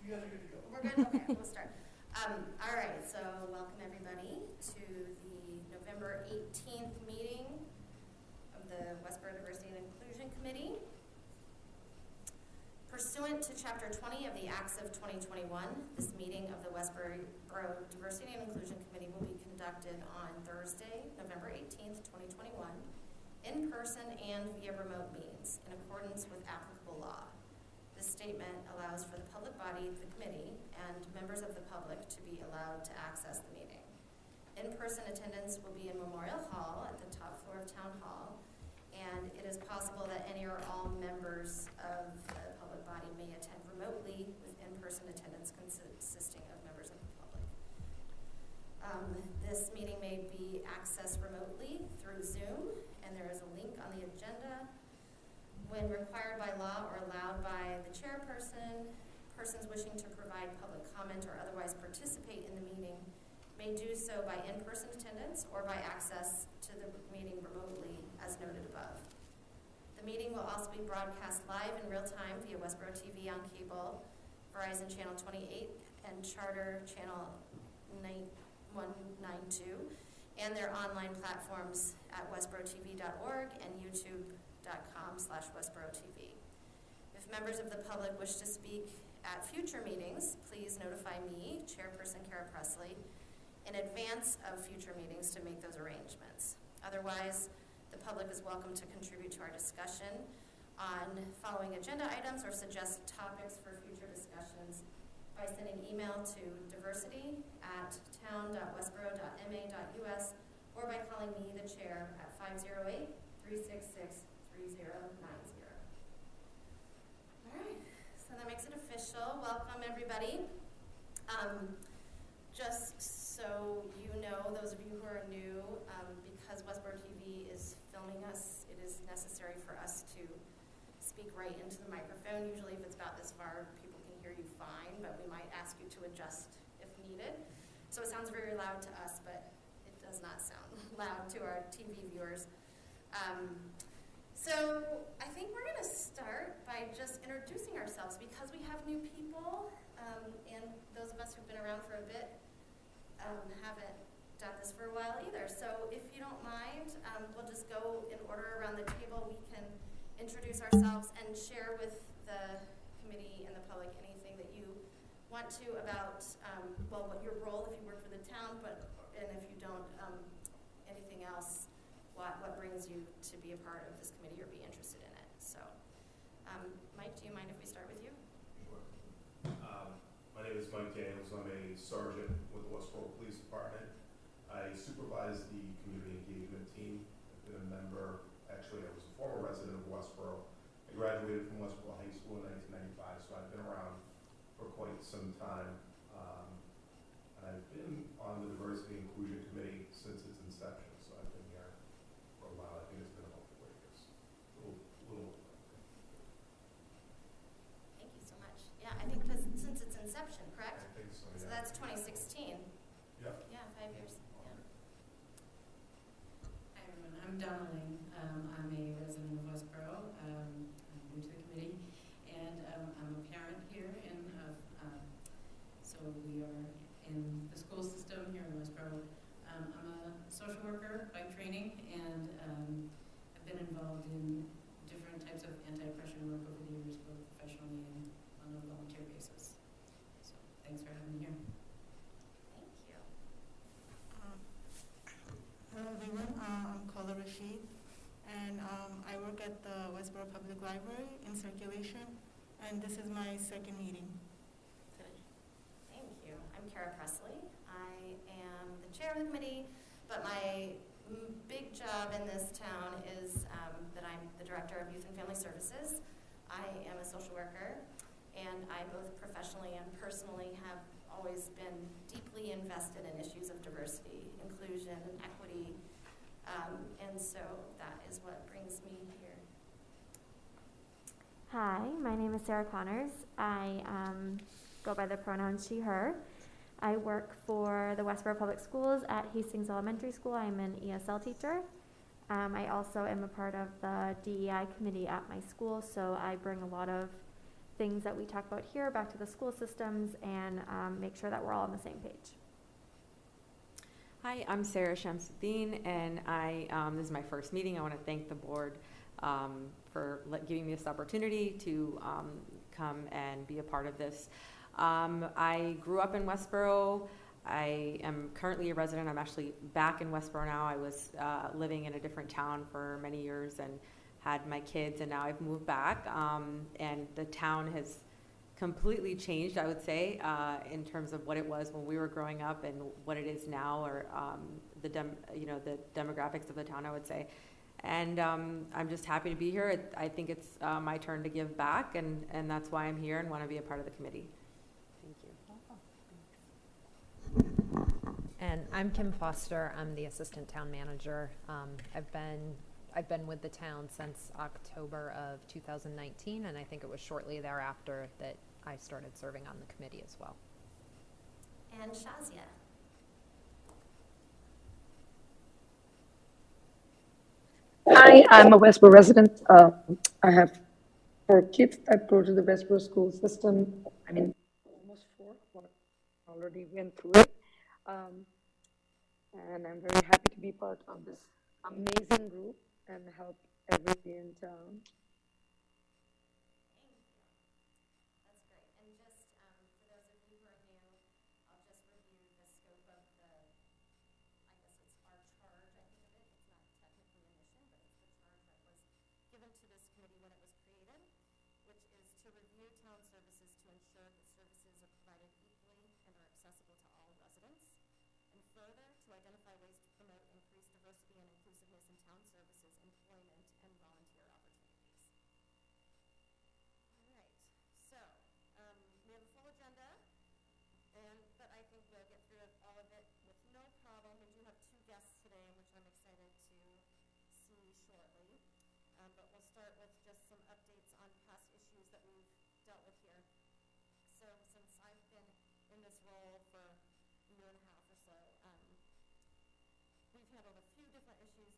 You guys are good to go. We're good? Okay, we'll start. All right, so welcome everybody to the November 18th meeting of the Westborough Diversity and Inclusion Committee. Pursuant to Chapter 20 of the Acts of 2021, this meeting of the Westborough Diversity and Inclusion Committee will be conducted on Thursday, November 18th, 2021, in person and via remote means, in accordance with applicable law. This statement allows for the public body, the committee, and members of the public to be allowed to access the meeting. In-person attendance will be in Memorial Hall at the top floor of Town Hall, and it is possible that any or all members of the public body may attend remotely, with in-person attendance consisting of members of the public. This meeting may be accessed remotely through Zoom, and there is a link on the agenda. When required by law or allowed by the chairperson, persons wishing to provide public comment or otherwise participate in the meeting may do so by in-person attendance or by access to the meeting remotely, as noted above. The meeting will also be broadcast live in real time via Westborough TV on cable, Verizon Channel 28, and Charter Channel 192, and their online platforms at westboroughTV.org and youtube.com/WestboroughTV. If members of the public wish to speak at future meetings, please notify me, Chairperson Kara Presley, in advance of future meetings to make those arrangements. Otherwise, the public is welcome to contribute to our discussion on following agenda items or suggest topics for future discussions by sending email to diversity@town.westborough.ma.us or by calling me, the chair, at 508-366-3090. All right, so that makes it official. Welcome, everybody. Just so you know, those of you who are new, because Westborough TV is filming us, it is necessary for us to speak right into the microphone. Usually if it's about this far, people can hear you fine, but we might ask you to adjust if needed. So it sounds very loud to us, but it does not sound loud to our TV viewers. So I think we're going to start by just introducing ourselves, because we have new people, and those of us who've been around for a bit haven't done this for a while either. So if you don't mind, we'll just go in order around the table. We can introduce ourselves and share with the committee and the public anything that you want to about, what your role if you work for the town, and if you don't, anything else, what brings you to be a part of this committee or be interested in it. So, Mike, do you mind if we start with you? Sure. My name is Mike Daniels. I'm a sergeant with the Westborough Police Department. I supervise the community engagement team. I've been a member, actually I was a former resident of Westborough. I graduated from Westborough High School in 1995, so I've been around for quite some time. And I've been on the Diversity and Inclusion Committee since its inception, so I've been here for a while. I think it's been about 4 years. Little. Thank you so much. Yeah, I think since its inception, correct? I think so, yeah. So that's 2016. Yeah. Yeah, 5 years. Yeah. Hi everyone, I'm Donna Ling. I'm a resident of Westborough. I'm new to the committee, and I'm a parent here so we are in the school system here in Westborough. I'm a social worker by training, and I've been involved in different types of anti-oppression work over the years, both professionally and on a volunteer basis. So thanks for having me here. Thank you. Hello everyone, I'm Kola Rashid, and I work at the Westborough Public Library in circulation, and this is my second meeting today. Thank you. I'm Kara Presley. I am the chair of the committee, but my big job in this town is that I'm the director of Youth and Family Services. I am a social worker, and I both professionally and personally have always been deeply invested in issues of diversity, inclusion, and equity, and so that is what brings me here. Hi, my name is Sarah Connors. I go by the pronouns she, her. I work for the Westborough Public Schools at Hastings Elementary School. I'm an ESL teacher. I also am a part of the DEI committee at my school, so I bring a lot of things that we talk about here back to the school systems and make sure that we're all on the same page. Hi, I'm Sarah Shamsuddin, and this is my first meeting. I want to thank the board for giving me this opportunity to come and be a part of this. I grew up in Westborough. I am currently a resident. I'm actually back in Westborough now. I was living in a different town for many years and had my kids, and now I've moved back. And the town has completely changed, I would say, in terms of what it was when we were growing up and what it is now, or the demographics of the town, I would say. And I'm just happy to be here. I think it's my turn to give back, and that's why I'm here and want to be a part of the committee. Thank you. And I'm Kim Foster. I'm the assistant town manager. I've been with the town since October of 2019, and I think it was shortly thereafter that I started serving on the committee as well. And Shazia. Hi, I'm a Westborough resident. I have 4 kids that go to the Westborough school system. I mean, almost 4. One already went through it. And I'm very happy to be part of this amazing group and help everybody in town. Thank you. That's great. And just for those of you who are new, I'll just review the scope of I guess it's our charge, I think of it. It's not technically a mission, but it's the charge that was given to this committee when it was created, which is to review town services to ensure that services are provided equally and are accessible to all residents, and further, to identify ways to promote increased diversity and inclusiveness in town services, employment, and volunteer opportunities. All right, so we have a full agenda, but I think we'll get through all of it with no problem. We do have 2 guests today, which I'm excited to see shortly. But we'll start with just some updates on past issues that we've dealt with here. So since I've been in this role for a year and a half or so, we've handled a few different issues,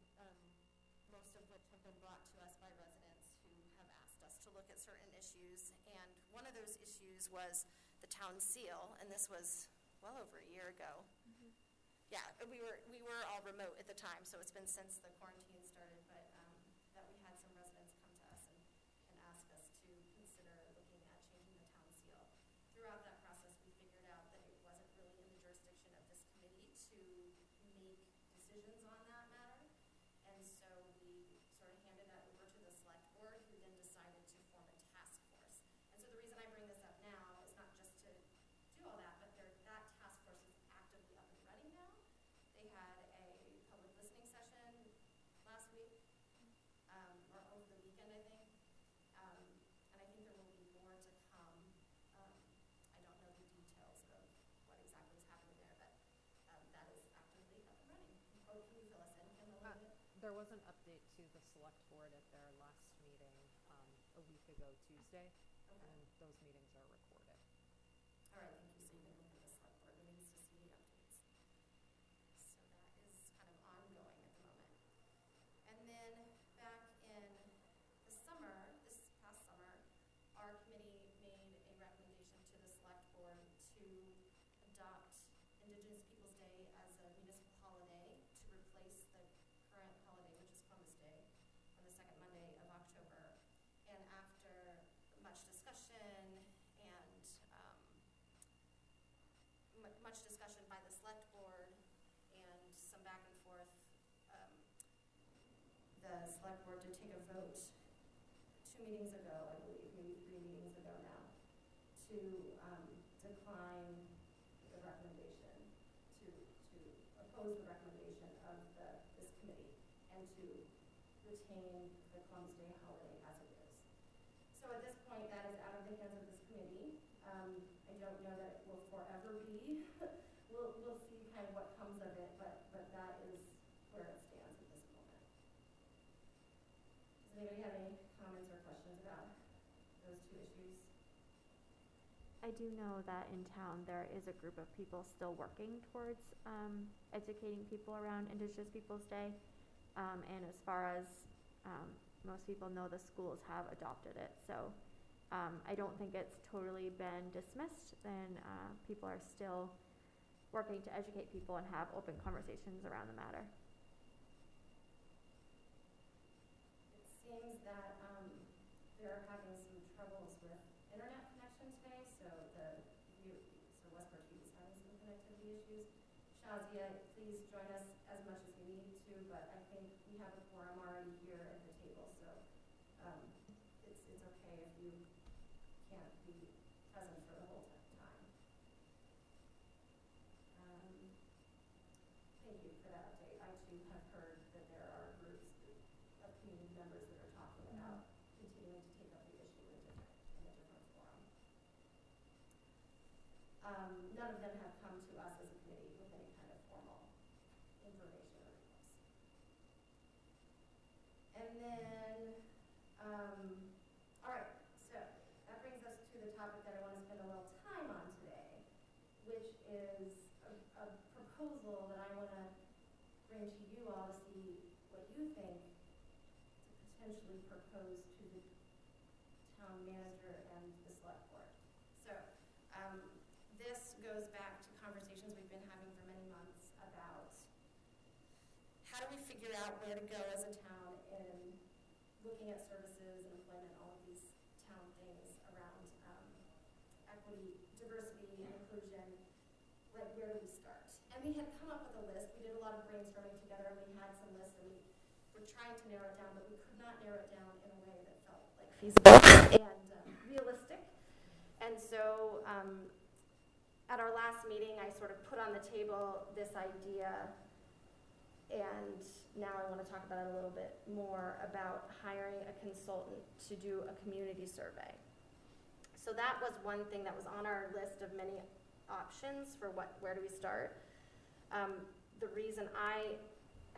most of which have been brought to us by residents who have asked us to look at certain issues. And one of those issues was the town seal, and this was well over a year ago. Mm-hmm. Yeah, we were all remote at the time, so it's been since the quarantine started, but that we had some residents come to us and ask us to consider looking at changing the town seal. Throughout that process, we figured out that it wasn't really in the jurisdiction of this committee to make decisions on that matter, and so we sort of handed that over to the select board, who then decided to form a task force. And so the reason I bring this up now is not just to do all that, but that task force is actively up and running now. They had a public listening session last week, or over the weekend, I think. And I think there will be more to come. I don't know the details of what exactly is happening there, but that is actively up and running. Oh, can you fill us in a little bit? There was an update to the select board at their last meeting a week ago Tuesday, Okay. and those meetings are recorded. All right, thank you. So you can look at the select board meetings to see the updates. So that is kind of ongoing at the moment. And then back in the summer, this past summer, our committee made a recommendation to the select board to adopt Indigenous Peoples Day as a municipal holiday to replace the current holiday, which is Columbus Day, on the 2nd Monday of October. And after much discussion and much discussion by the select board and some back and forth, the select board did take a vote 2 meetings ago, I believe, maybe 3 meetings ago now, to decline the recommendation, to oppose the recommendation of this committee, and to retain the Columbus Day holiday as it is. So at this point, that is out of the hands of this committee. I don't know that it will forever be. We'll see kind of what comes of it, but that is where it stands at this moment. Does anybody have any comments or questions about those 2 issues? I do know that in town there is a group of people still working towards educating people around Indigenous Peoples Day. And as far as most people know, the schools have adopted it. So I don't think it's totally been dismissed, and people are still working to educate people and have open conversations around the matter. It seems that they're having some troubles with internet connection today, so Westborough Kpis is having some connectivity issues. Shazia, please join us as much as you need to, but I think we have a quorum already here at the table, so it's okay if you can't be present for the whole time. Thank you for that update. I too have heard that there are groups of community members that are talking about continuing to take up the issue in a different forum. None of them have come to us as a committee with any kind of formal information or request. And then, all right, so that brings us to the topic that I want to spend a little time on today, which is a proposal that I want to bring to you all to see what you think to potentially propose to the town manager and the select board. So this goes back to conversations we've been having for many months about how do we figure out where to go as a town in looking at services and employment, all of these town things around equity, diversity, and inclusion. Like, where do we start? And we had come up with a list. We did a lot of brainstorming together, and we had some lists, and we were trying to narrow it down, but we could not narrow it down in a way that felt like feasible and realistic. And so at our last meeting, I sort of put on the table this idea, and now I want to talk about it a little bit more, about hiring a consultant to do a community survey. So that was one thing that was on our list of many options for where do we start. The reason I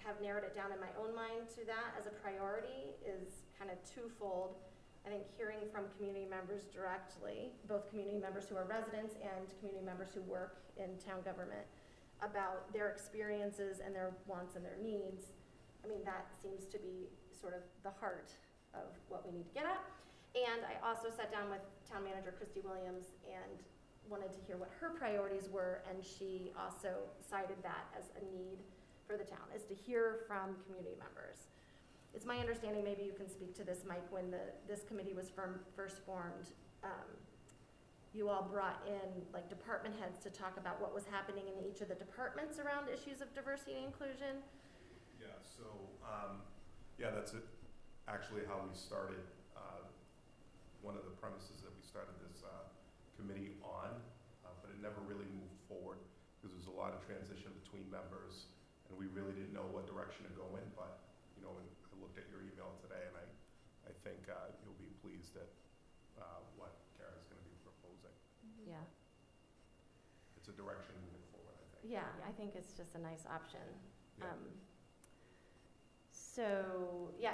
have narrowed it down in my own mind to that as a priority is kind of twofold. I think hearing from community members directly, both community members who are residents and community members who work in town government, about their experiences and their wants and their needs. I mean, that seems to be sort of the heart of what we need to get at. And I also sat down with town manager Christy Williams and wanted to hear what her priorities were, and she also cited that as a need for the town, is to hear from community members. It's my understanding, maybe you can speak to this, Mike, when this committee was first formed, you all brought in like department heads to talk about what was happening in each of the departments around issues of diversity and inclusion. Yeah, so, that's it. Actually how we started, one of the premises that we started this committee on, but it never really moved forward because there was a lot of transition between members, and we really didn't know what direction to go in, but, when I looked at your email today, and I think you'll be pleased at what Kara's going to be proposing. Yeah. It's a direction moving forward, I think. Yeah, I think it's just a nice option. Yeah.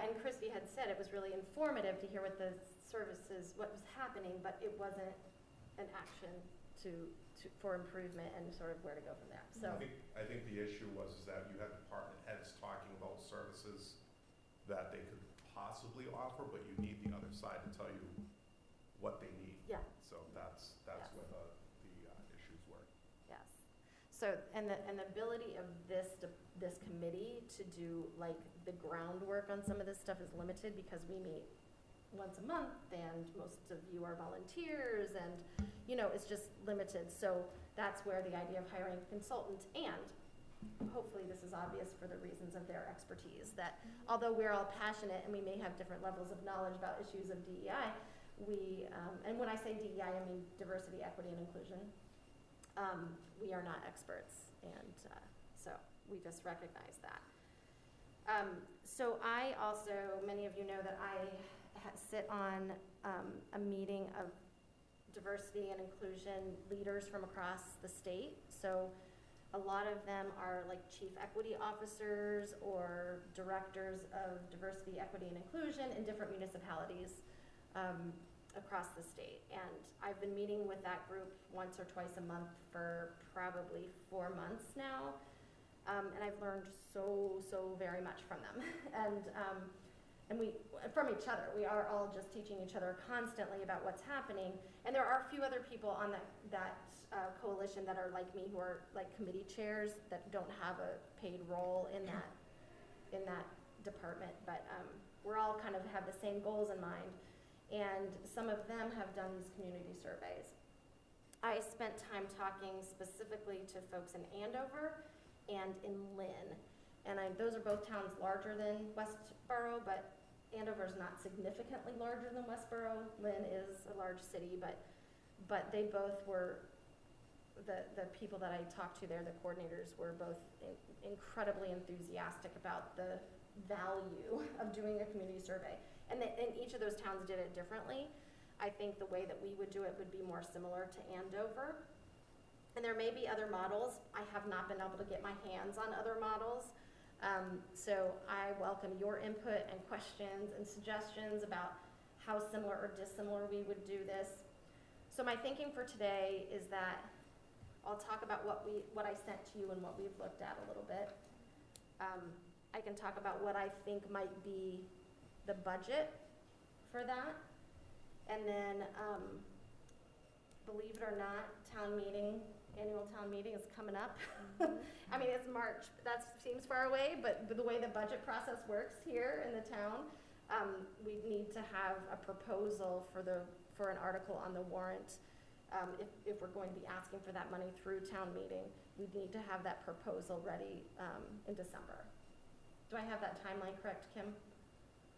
And Christy had said it was really informative to hear what the services, what was happening, but it wasn't an action for improvement and sort of where to go from there. So I think the issue was that you had department heads talking about services that they could possibly offer, but you need the other side to tell you what they need. Yeah. So that's Yes. where the issues were. yes. So and the ability of this committee to do like the groundwork on some of this stuff is limited because we meet once a month and most of you are volunteers and it's just limited. So that's where the idea of hiring a consultant, and hopefully this is obvious for the reasons of their expertise, that although we're all passionate and we may have different levels of knowledge about issues of DEI, we, and when I say DEI, I mean diversity, equity, and inclusion, we are not experts, and so we just recognize that. So I also, many of you know that I sit on a meeting of diversity and inclusion leaders from across the state. So a lot of them are like chief equity officers or directors of diversity, equity, and inclusion in different municipalities across the state. And I've been meeting with that group once or twice a month for probably 4 months now. And I've learned so very much from them. And and from each other, we are all just teaching each other constantly about what's happening. And there are a few other people on that coalition that are like me, who are like committee chairs that don't have a paid role in that department, but we're all kind of have the same goals in mind, and some of them have done these community surveys. I spent time talking specifically to folks in Andover and in Lynn, and those are both towns larger than Westborough, but Andover's not significantly larger than Westborough. Lynn is a large city, but they both were, the people that I talked to there, the coordinators, were both incredibly enthusiastic about the value of doing a community survey. And each of those towns did it differently. I think the way that we would do it would be more similar to Andover. And there may be other models. I have not been able to get my hands on other models. So I welcome your input and questions and suggestions about how similar or dissimilar we would do this. So my thinking for today is that I'll talk about what I sent to you and what we've looked at a little bit. I can talk about what I think might be the budget for that. And then, believe it or not, annual town meeting is coming up. I mean, it's March, that seems far away, but the way the budget process works here in the town, we need to have a proposal for an article on the warrant. If we're going to be asking for that money through town meeting, we need to have that proposal ready in December. Do I have that timeline correct, Kim?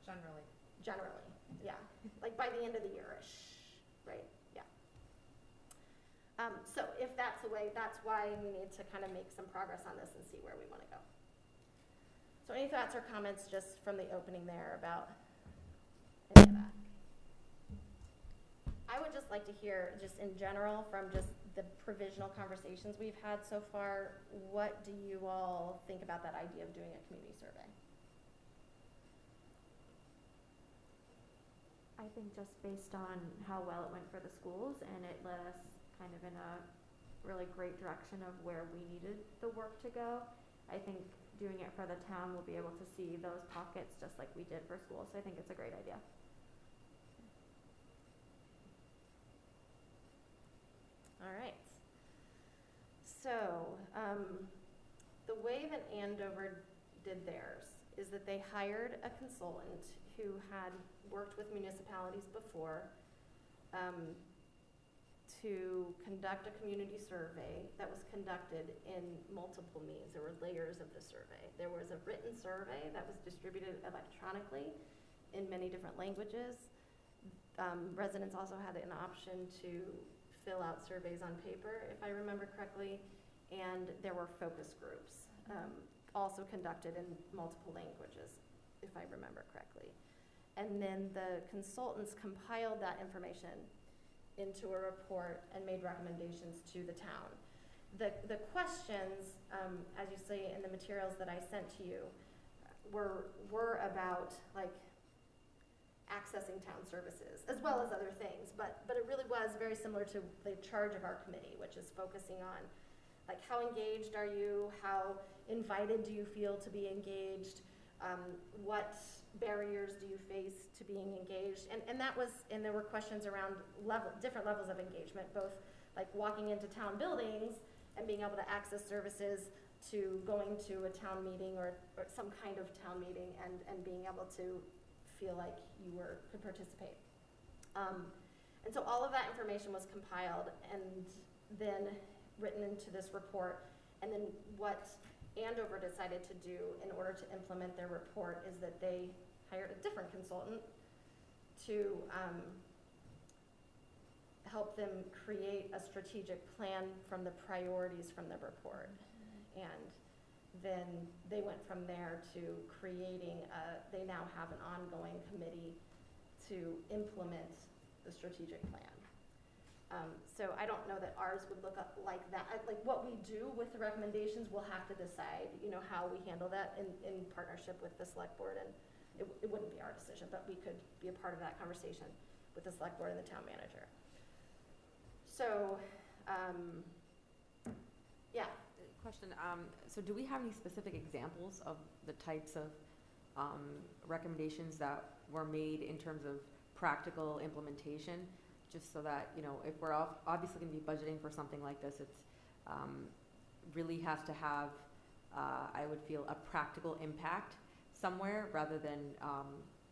Generally, yeah. Like by the end of the year-ish, right? Yeah. So if that's the way, that's why we need to kind of make some progress on this and see where we want to go. So any thoughts or comments just from the opening there about any of that? I would just like to hear, just in general, from just the provisional conversations we've had so far, what do you all think about that idea of doing a community survey? I think just based on how well it went for the schools, and it led us kind of in a really great direction of where we needed the work to go, I think doing it for the town, we'll be able to see those pockets just like we did for schools. So I think it's a great idea. All right. So the way that Andover did theirs is that they hired a consultant who had worked with municipalities before to conduct a community survey that was conducted in multiple means. There were layers of the survey. There was a written survey that was distributed electronically in many different languages. Residents also had an option to fill out surveys on paper, if I remember correctly, and there were focus groups also conducted in multiple languages, if I remember correctly. And then the consultants compiled that information into a report and made recommendations to the town. The questions, as you see in the materials that I sent to you, were about like accessing town services, as well as other things, but it really was very similar to the charge of our committee, which is focusing on like how engaged are you, how invited do you feel to be engaged, what barriers do you face to being engaged, and there were questions around different levels of engagement, both like walking into town buildings and being able to access services, to going to a town meeting or some kind of town meeting and being able to feel like you could participate. And so all of that information was compiled and then written into this report. And then what Andover decided to do in order to implement their report is that they hired a different consultant to help them create a strategic plan from the priorities from the report. And then they went from there to creating they now have an ongoing committee to implement the strategic plan. So I don't know that ours would look up like that. Like what we do with the recommendations, we'll have to decide, how we handle that in partnership with the select board. And it wouldn't be our decision, but we could be a part of that conversation with the select board and the town manager. So, yeah. Question, so do we have any specific examples of the types of recommendations that were made in terms of practical implementation, just so that, you know, if we're obviously going to be budgeting for something like this, it's really has to have, I would feel, a practical impact somewhere rather than,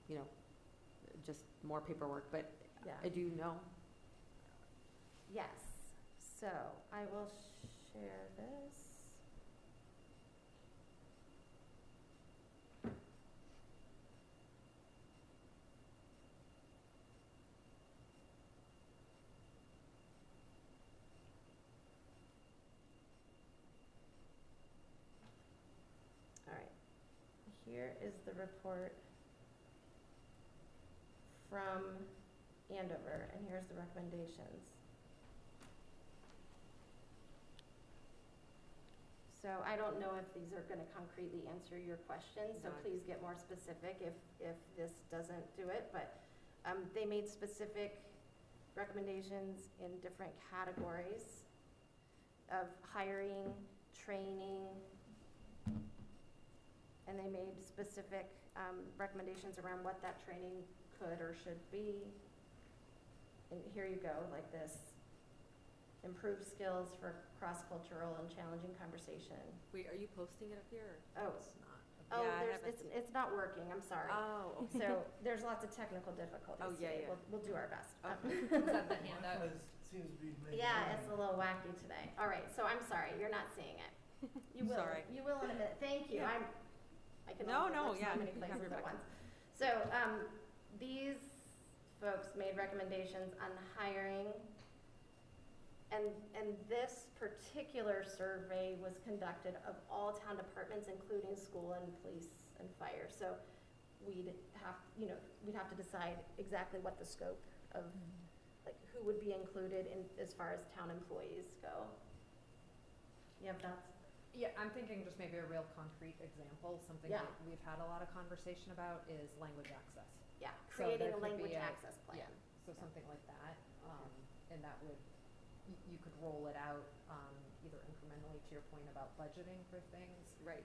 you know, just more paperwork. But Yeah. I do know. Yes. So I will share this. All right. Here is the report from Andover, and here's the recommendations. So I don't know if these are going to concretely answer your questions, so No. please get more specific if this doesn't do it. But they made specific recommendations in different categories of hiring, training, and they made specific recommendations around what that training could or should be. And here you go, like this. Improve skills for cross-cultural and challenging conversation. Wait, are you posting it up here? Oh. It's not. Oh, Yeah, I there's, haven't it's not working, I'm sorry. Oh, okay. So there's lots of technical difficulties Oh, yeah, today. yeah. We'll do our best. Okay. Is that the handout? Seems to be making. Yeah, it's a little wacky today. All right, so I'm sorry, you're not seeing it. You will, Sorry. you will in a minute. Thank you. Yeah. I can No, only no, look so yeah, many you have places your at back. once. So, these folks made recommendations on hiring, and this particular survey was conducted of all town departments, including school and police and fire. So we'd have to decide exactly what the scope of, like, who would be included in, as far as town employees go. You have thoughts? Yeah, I'm thinking just maybe a real concrete example, something Yeah. that we've had a lot of conversation about is language access. Yeah, So creating there a could be language access plan. Yeah, so something like that, and that would, you could roll it out, either incrementally to your point about budgeting for things. Right.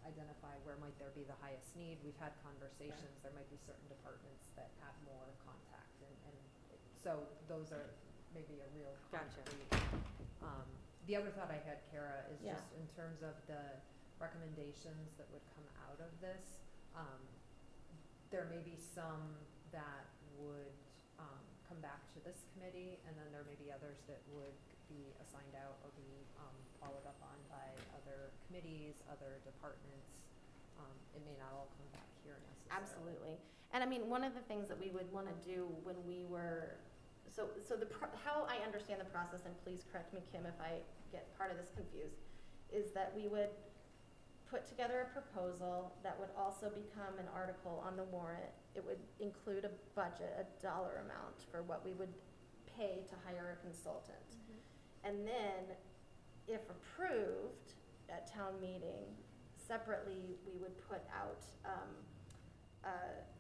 Identify where might there be the highest need. We've had conversations, there might be certain departments that have more contact, and so those are maybe a real Gotcha. concrete. The other thought I had, Kara, is Yeah. just in terms of the recommendations that would come out of this, there may be some that would come back to this committee, and then there may be others that would be assigned out or be followed up on by other committees, other departments. It may not all come back here necessarily. Absolutely. And I mean, one of the things that we would want to do when we were, so how I understand the process, and please correct me, Kim, if I get part of this confused, is that we would put together a proposal that would also become an article on the warrant. It would include a budget, a dollar amount for what we would pay to hire a consultant. And then, if approved at town meeting, separately, we would put out,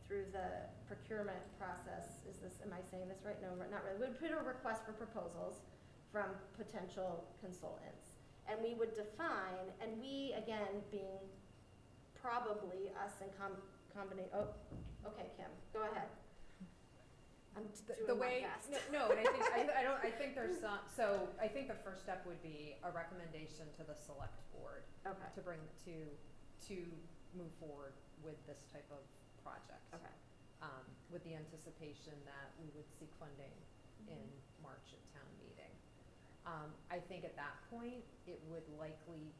through the procurement process, am I saying this right? No, not really. We'd put a request for proposals from potential consultants. And we would define, and we, again, being probably us in combination, oh, okay, Kim, go ahead. I'm The doing way, my best. no, and I think, I think there's some, so I think the first step would be a recommendation to the select board Okay, to bring, to move forward with this type of project. okay. With the anticipation that we would seek funding in March at town meeting. I think at that point, it would likely,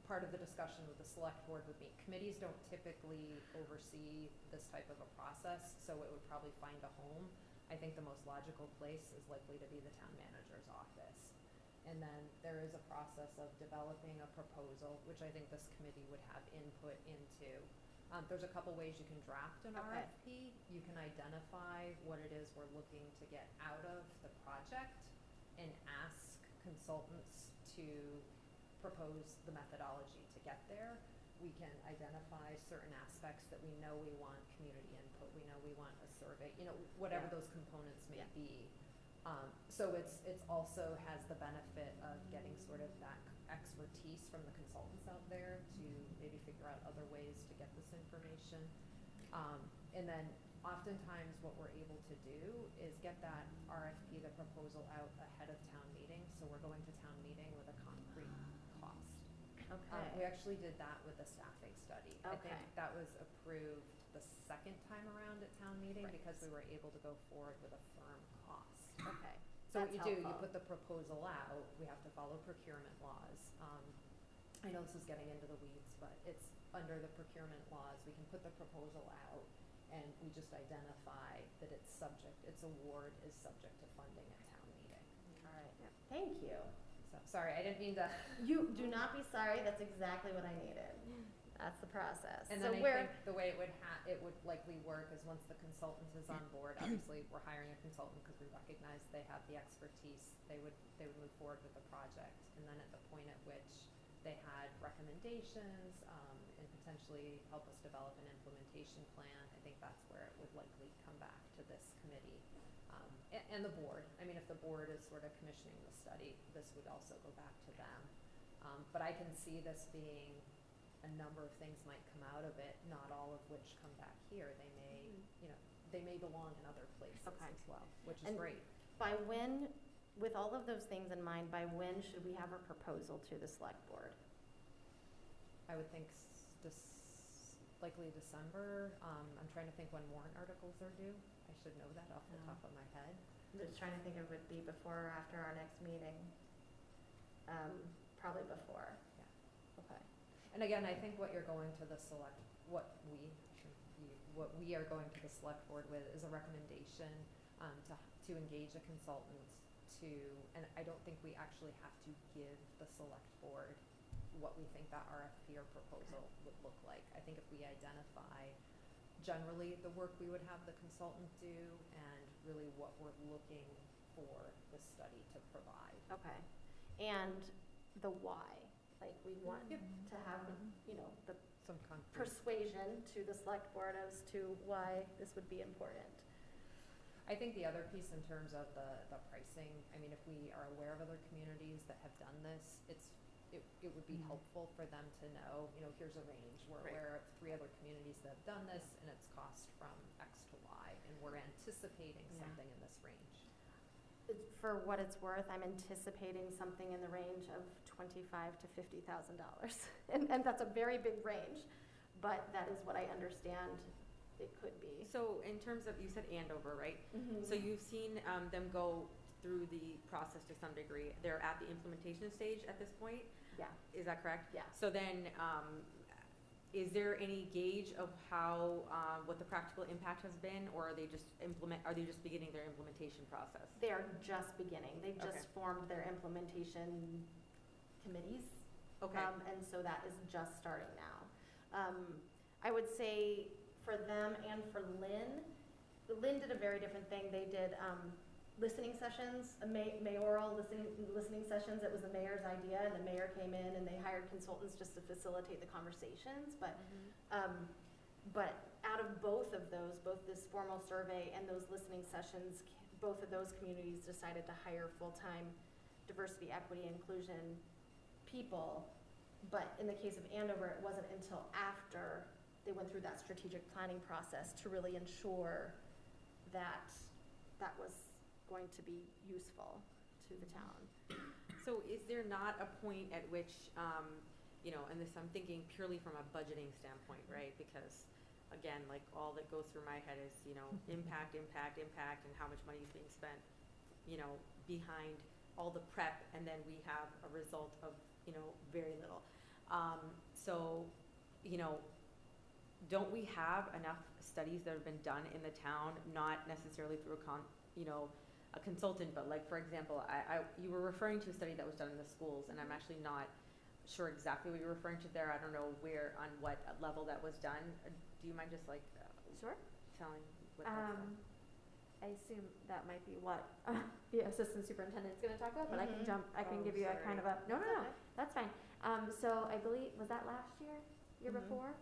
part of the discussion with the select board would be, committees don't typically oversee this type of a process, so it would probably find a home. I think the most logical place is likely to be the town manager's office. And then there is a process of developing a proposal, which I think this committee would have input into. There's a couple ways you can draft an Okay. RFP. You can identify what it is we're looking to get out of the project and ask consultants to propose the methodology to get there. We can identify certain aspects that we know we want community input, we know we want a survey, whatever Yeah. those components may Yeah. be. So it's also has the benefit of getting sort of that expertise from the consultants out there to maybe figure out other ways to get this information. And then oftentimes what we're able to do is get that RFP, the proposal, out ahead of town meeting. So we're going to town meeting with a concrete cost. Okay. We actually did that with the staffing study. I think Okay. that was approved the second time around at town meeting Right. because we were able to go forward with a firm cost. Okay. So what That's you do, you helpful. put the proposal out, we have to follow procurement laws. I know this is getting into the weeds, but it's under the procurement laws, we can put the proposal out and we just identify that its award is subject to funding at town meeting. All right. Thank you. So, sorry, I didn't mean to. You do not be sorry. That's exactly what I needed. That's the process. And so then I where, think the way it would likely work is once the consultant is on board, obviously we're hiring a consultant because we recognize they have the expertise, they would move forward with the project. And then at the point at which they had recommendations, and potentially help us develop an implementation plan, I think that's where it would likely come back to this committee. And the board. I mean, if the board is sort of commissioning the study, this would also go back to them. But I can see this being a number of things might come out of it, not all of which come back here. They may, they may belong in other places Okay. as well, which is And- great. by when, with all of those things in mind, by when should we have a proposal to the select board? I would think likely December. I'm trying to think when warrant articles are due. I should know that off the Yeah. top of my head. I'm just trying to think if it would be before or after our next meeting. Probably before. Yeah. Okay. And again, I think what you're going to the what we are going to the select board with is a recommendation to engage a consultant and I don't think we actually have to give the select board what we think that RFP or proposal would look like. I think if we identify generally the work we would have the consultant do and really what we're looking for the study to provide. Okay. And the why, like we want Yep. to have, the Some concrete. persuasion to the select board as to why this would be important. I think the other piece in terms of the pricing, I mean, if we are aware of other communities that have done this, it would be helpful for them to know, here's a range. We're Right. aware of 3 other communities that have done this and it's cost from X to Y and we're anticipating Yeah. something in this range. For what it's worth, I'm anticipating something in the range of $25,000 to $50,000. And that's a very big range, but that is what I understand it could be. So in terms of, you said Andover, right? Mhm. So you've seen them go through the process to some degree. They're at the implementation stage at this point. Yeah, Is that correct? yeah. So then, is there any gauge of how, what the practical impact has been, or are they just beginning their implementation process? They are just beginning. They've Okay. just formed their implementation committees. Okay. And so that is just starting now. I would say for them and for Lynn did a very different thing. They did listening sessions, mayoral listening sessions. It was the mayor's idea, and the mayor came in and they hired consultants just to facilitate the conversations. But out of both of those, both this formal survey and those listening sessions, both of those communities decided to hire full-time diversity, equity, inclusion people. But in the case of Andover, it wasn't until after they went through that strategic planning process to really ensure that that was going to be useful to the town. So is there not a point at which, and this I'm thinking purely from a budgeting standpoint, right? Because again, like all that goes through my head is, impact, and how much money is being spent, behind all the prep, and then we have a result of, very little. Don't we have enough studies that have been done in the town, not necessarily through a consultant, but like, for example, you were referring to a study that was done in the schools, and I'm actually not sure exactly what you're referring to there. I don't know on what level that was done. Do you mind just Sure. telling what that's on? I assume that might be what the assistant superintendent's gonna talk about, but I can Oh, give you a kind of a, no, Okay. that's fine. So I believe, was that last year, year Mhm. before?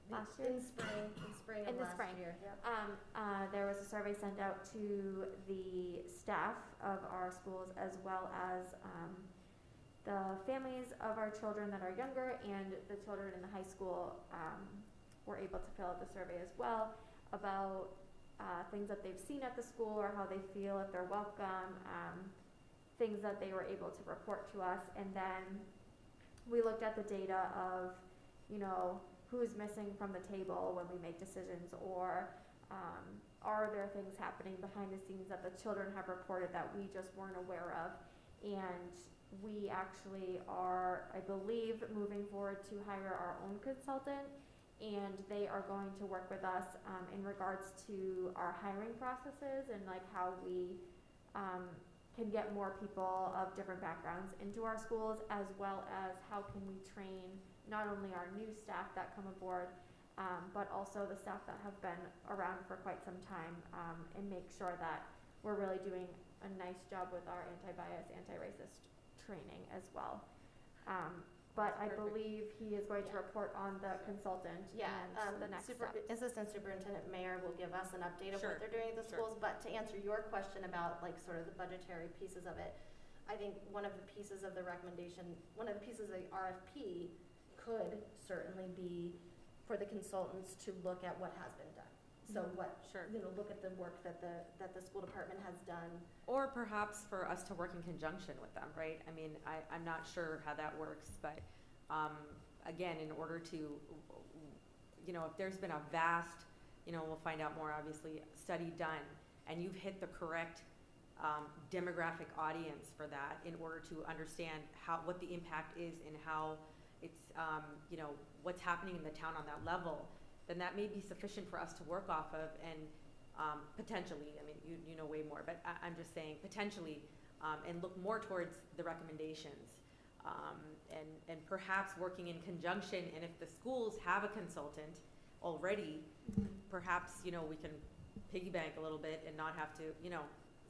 Last year? In spring In of the last spring. year. Yep. There was a survey sent out to the staff of our schools as well as the families of our children that are younger and the children in the high school were able to fill out the survey as well about things that they've seen at the school or how they feel, if they're welcome, things that they were able to report to us. And then we looked at the data of, who's missing from the table when we make decisions, or are there things happening behind the scenes that the children have reported that we just weren't aware of. And we actually are, I believe, moving forward to hire our own consultant, and they are going to work with us in regards to our hiring processes and like how we can get more people of different backgrounds into our schools, as well as how can we train not only our new staff that come aboard, but also the staff that have been around for quite some time, and make sure that we're really doing a nice job with our anti-bias, anti-racist training as well. But I believe he is going to report on the consultant and the next steps. Assistant Superintendent Mayer will give us an update of what they're doing at the schools, but to answer your question about like sort of the budgetary pieces of it, I think one of the pieces of the recommendation, one of the pieces of the RFP could certainly be for the consultants to look at what has been done. So look at the work that the school department has done. Or perhaps for us to work in conjunction with them, right? I mean, I'm not sure how that works, but again, in order to, if there's been a vast, we'll find out more obviously, study done, and you've hit the correct demographic audience for that in order to understand what the impact is and how it's, what's happening in the town on that level, then that may be sufficient for us to work off of, and potentially, I mean, you know way more, but I'm just saying potentially, and look more towards the recommendations, and perhaps working in conjunction, and if the schools have a consultant already, perhaps, we can piggy bank a little bit and not have to,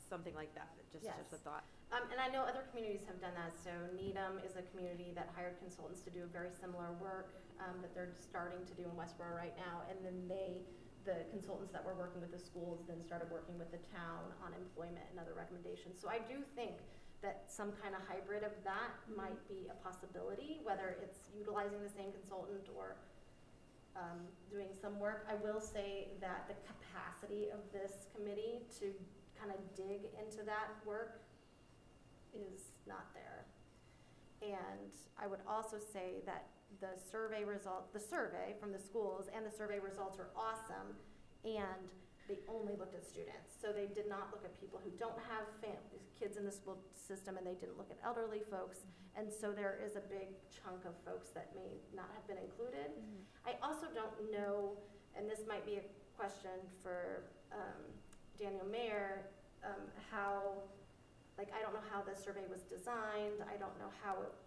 something like that, just a thought. And I know other communities have done that. So Needham is a community that hired consultants to do very similar work that they're starting to do in Westborough right now. And then the consultants that were working with the schools then started working with the town on employment and other recommendations. So I do think that some kind of hybrid of that might be a possibility, whether it's utilizing the same consultant or doing some work. I will say that the capacity of this committee to kind of dig into that work is not there. And I would also say that the survey from the schools and the survey results are awesome, and they only looked at students. So they did not look at people who don't have kids in the school system, and they didn't look at elderly folks. And so there is a big chunk of folks that may not have been included. I also don't know, and this might be a question for Daniel Mayer, I don't know how the survey was designed. I don't know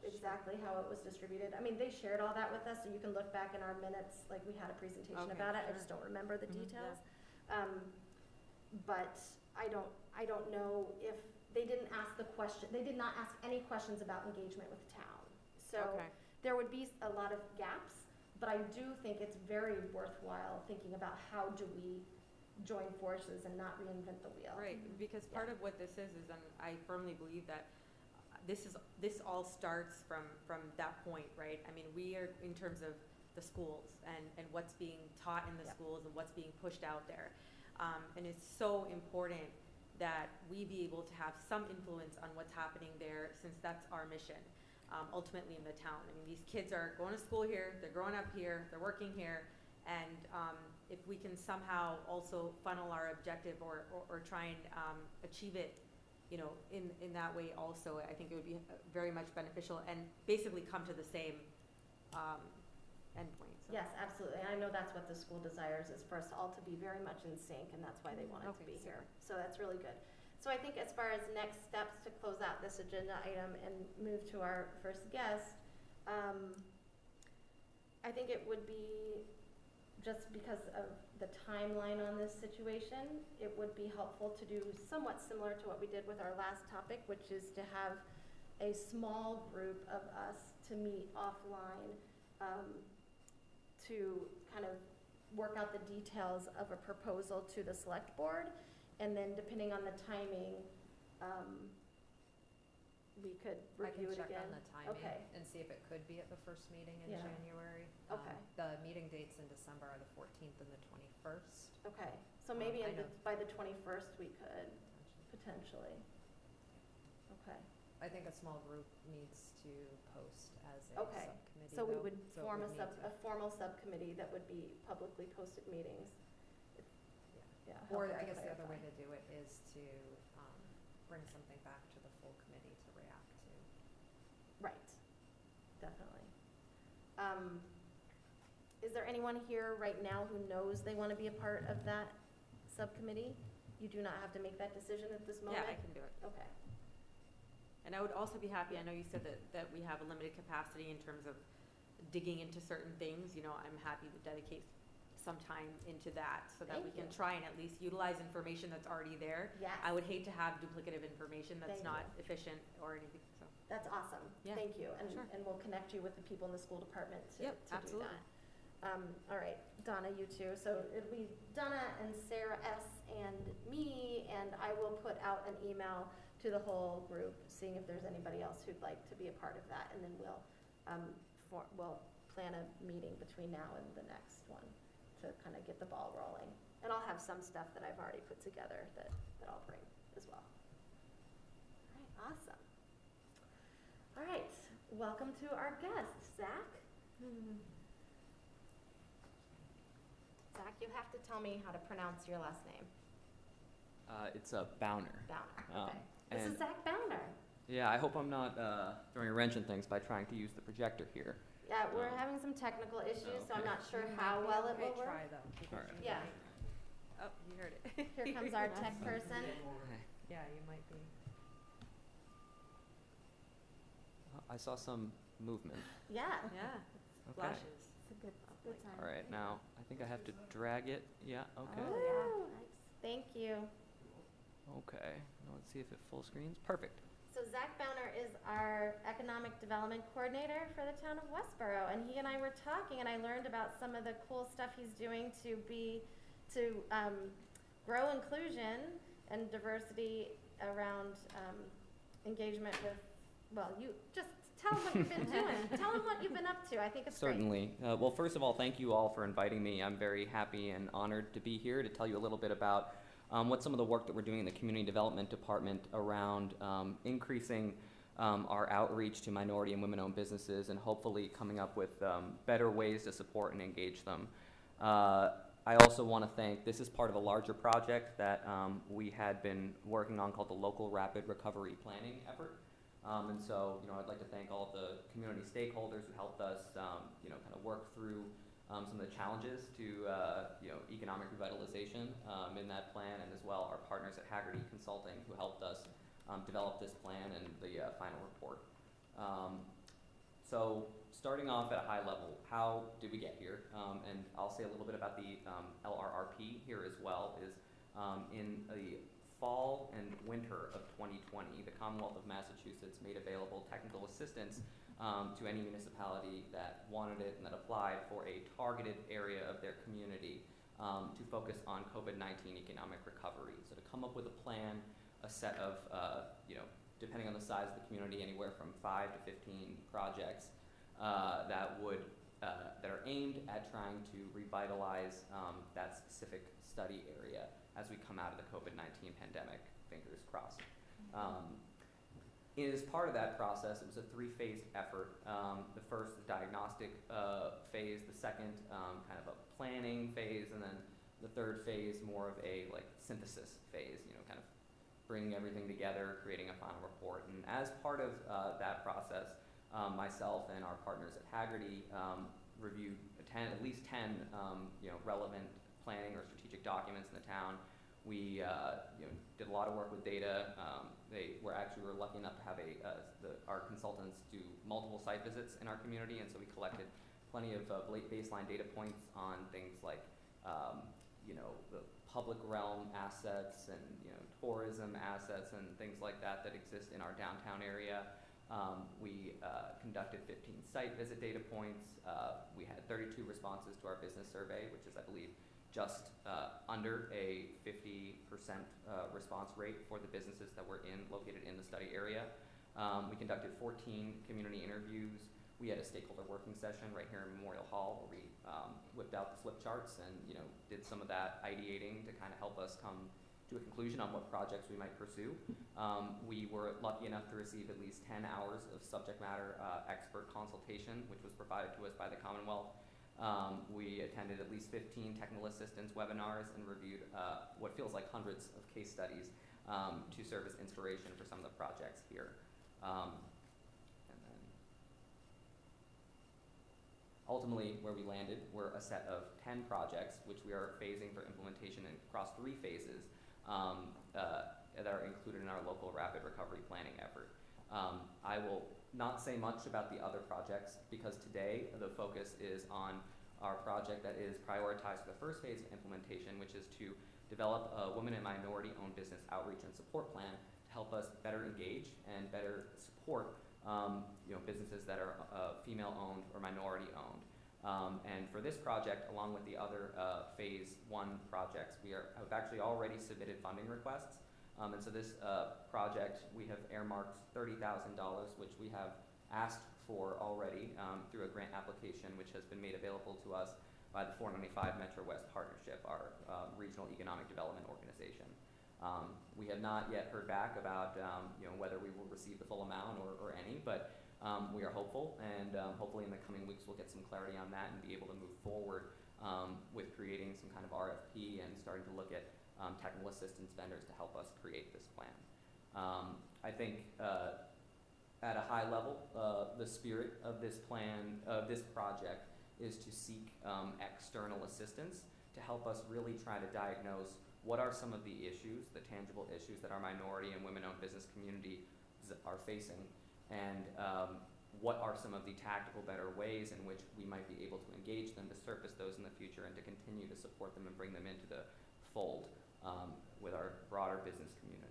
exactly how it was distributed. I mean, they shared all that with us, so you can look back in our minutes, like we had a presentation about it. I just don't remember the details. But I don't know if they didn't ask the question. They did not ask any questions about engagement with the town. So there would be a lot of gaps, but I do think it's very worthwhile thinking about how do we join forces and not reinvent the wheel. Right, because part of what this is, and I firmly believe that this all starts from that point, right? I mean, we are in terms of the schools and what's being taught in the schools and what's being pushed out there. And it's so important that we be able to have some influence on what's happening there, since that's our mission, ultimately in the town. I mean, these kids are going to school here, they're growing up here, they're working here, and if we can somehow also funnel our objective or try and achieve it, in that way also, I think it would be very much beneficial and basically come to the same endpoint. So. Yes, absolutely. And I know that's what the school desires, is for us all to be very much in sync, and that's why they wanted to be here. So that's really good. So I think as far as next steps to close out this agenda item and move to our first guest, I think it would be, just because of the timeline on this situation, it would be helpful to do somewhat similar to what we did with our last topic, which is to have a small group of us to meet offline to kind of work out the details of a proposal to the select board, and then depending on the timing, we could I can review it check again? on the timing Okay. and see if it could be at the first meeting in Yeah. January. Okay. The meeting dates in December are the 14th and the 21st. Okay, so maybe I know. by the 21st, we could, potentially. Okay, I think a small group needs to post as a Okay. subcommittee. so we though, would so it form would need to- a formal subcommittee that would be publicly posted meetings. Yeah. Or helpful I to guess the other way clarify. to do it is to bring something back to the full committee to react to. Right, definitely. Is there anyone here right now who knows they want to be a part of that subcommittee? You do not have to make that decision at this moment? Yeah, I can do it. Okay, And I would also be happy, I know you said that we have a limited capacity in terms of digging into certain things, you know, I'm happy to dedicate some time into that so that we Thank can you. try and at least utilize information that's already there. yes. I would hate to have duplicative information that's Thank not you. efficient or anything, so. That's awesome. Yeah, Thank you. sure. And we'll connect you with the people in the school department to do Yep, absolutely. that. All right, Donna, you too. So it'll be Donna and Sarah S. and me, and I will put out an email to the whole group, seeing if there's anybody else who'd like to be a part of that, and then we'll plan a meeting between now and the next one to kind of get the ball rolling. And I'll have some stuff that I've already put together that I'll bring as well. All right, awesome. All right, welcome to our guest, Zach. Zach, you have to tell me how to pronounce your last name. It's a Bowner. Bowner, okay. This is and- Zach Bowner. Yeah, I hope I'm not throwing a wrench in things by trying to use the projector here. Yeah, we're Um, having some technical issues, so I'm okay. not sure You might how be well it okay, will work. Try though. because Alright. you Yeah. might- Oh, you heard it. Here comes our tech person. Yeah, you might be. I saw some movement. Yeah. Yeah, Okay. flashes. It's a good time. All right, now I think I have to drag it. Yeah, okay. Oh, Woo. yeah. Thank you. Okay. Now let's see if it full screens. Perfect. So Zach Bowner is our economic development coordinator for the town of Westborough, and he and I were talking, and I learned about some of the cool stuff he's doing to grow inclusion and diversity around engagement with. Well, you just tell him what you've been doing. Tell him what you've been up to. I think it's great. Certainly. Well, first of all, thank you all for inviting me. I'm very happy and honored to be here to tell you a little bit about what some of the work that we're doing in the Community Development Department around increasing our outreach to minority and women-owned businesses and hopefully coming up with better ways to support and engage them. I also want to thank, this is part of a larger project that we had been working on called the Local Rapid Recovery Planning Effort. And so, I'd like to thank all of the community stakeholders who helped us, kind of work through some of the challenges to, economic revitalization in that plan, and as well our partners at Haggerty Consulting who helped us develop this plan and the final report. So starting off at a high level, how did we get here? And I'll say a little bit about the LRRP here as well, is in the fall and winter of 2020, the Commonwealth of Massachusetts made available technical assistance to any municipality that wanted it and that applied for a targeted area of their community to focus on COVID-19 economic recovery. So to come up with a plan, a set of, depending on the size of the community, anywhere from 5 to 15 projects that are aimed at trying to revitalize that specific study area as we come out of the COVID-19 pandemic, fingers crossed. As part of that process, it was a 3-phased effort. The first, the diagnostic phase, the second, kind of a planning phase, and then the third phase, more of a synthesis phase, kind of bringing everything together, creating a final report. And as part of that process, myself and our partners at Haggerty reviewed at least 10 relevant planning or strategic documents in the town. We did a lot of work with data. We were lucky enough to have our consultants do multiple site visits in our community, and so we collected plenty of baseline data points on things like the public realm assets and tourism assets and things like that exist in our downtown area. We conducted 15 site visit data points. We had 32 responses to our business survey, which is, I believe, just under a 50% response rate for the businesses that were located in the study area. We conducted 14 community interviews. We had a stakeholder working session right here in Memorial Hall where we whipped out the flip charts and did some of that ideating to kind of help us come to a conclusion on what projects we might pursue. We were lucky enough to receive at least 10 hours of subject matter expert consultation, which was provided to us by the Commonwealth. We attended at least 15 technical assistance webinars and reviewed what feels like hundreds of case studies to serve as inspiration for some of the projects here. And then ultimately, where we landed were a set of 10 projects, which we are phasing for implementation across 3 phases that are included in our local rapid recovery planning effort. I will not say much about the other projects because today the focus is on our project that is prioritized for the first phase of implementation, which is to develop a women and minority-owned business outreach and support plan to help us better engage and better support businesses that are female-owned or minority-owned. And for this project, along with the other phase 1 projects, we have actually already submitted funding requests. And so this project, we have earmarked $30,000, which we have asked for already through a grant application, which has been made available to us by the 495 Metro West Partnership, our regional economic development organization. We have not yet heard back about whether we will receive the full amount or any, but we are hopeful, and hopefully in the coming weeks we'll get some clarity on that and be able to move forward with creating some kind of RFP and starting to look at technical assistance vendors to help us create this plan. I think at a high level, the spirit of this plan, of this project, is to seek external assistance to help us really try to diagnose what are some of the issues, the tangible issues that our minority and women-owned business community are facing, and what are some of the tactical, better ways in which we might be able to engage them to surface those in the future and to continue to support them and bring them into the fold with our broader business community.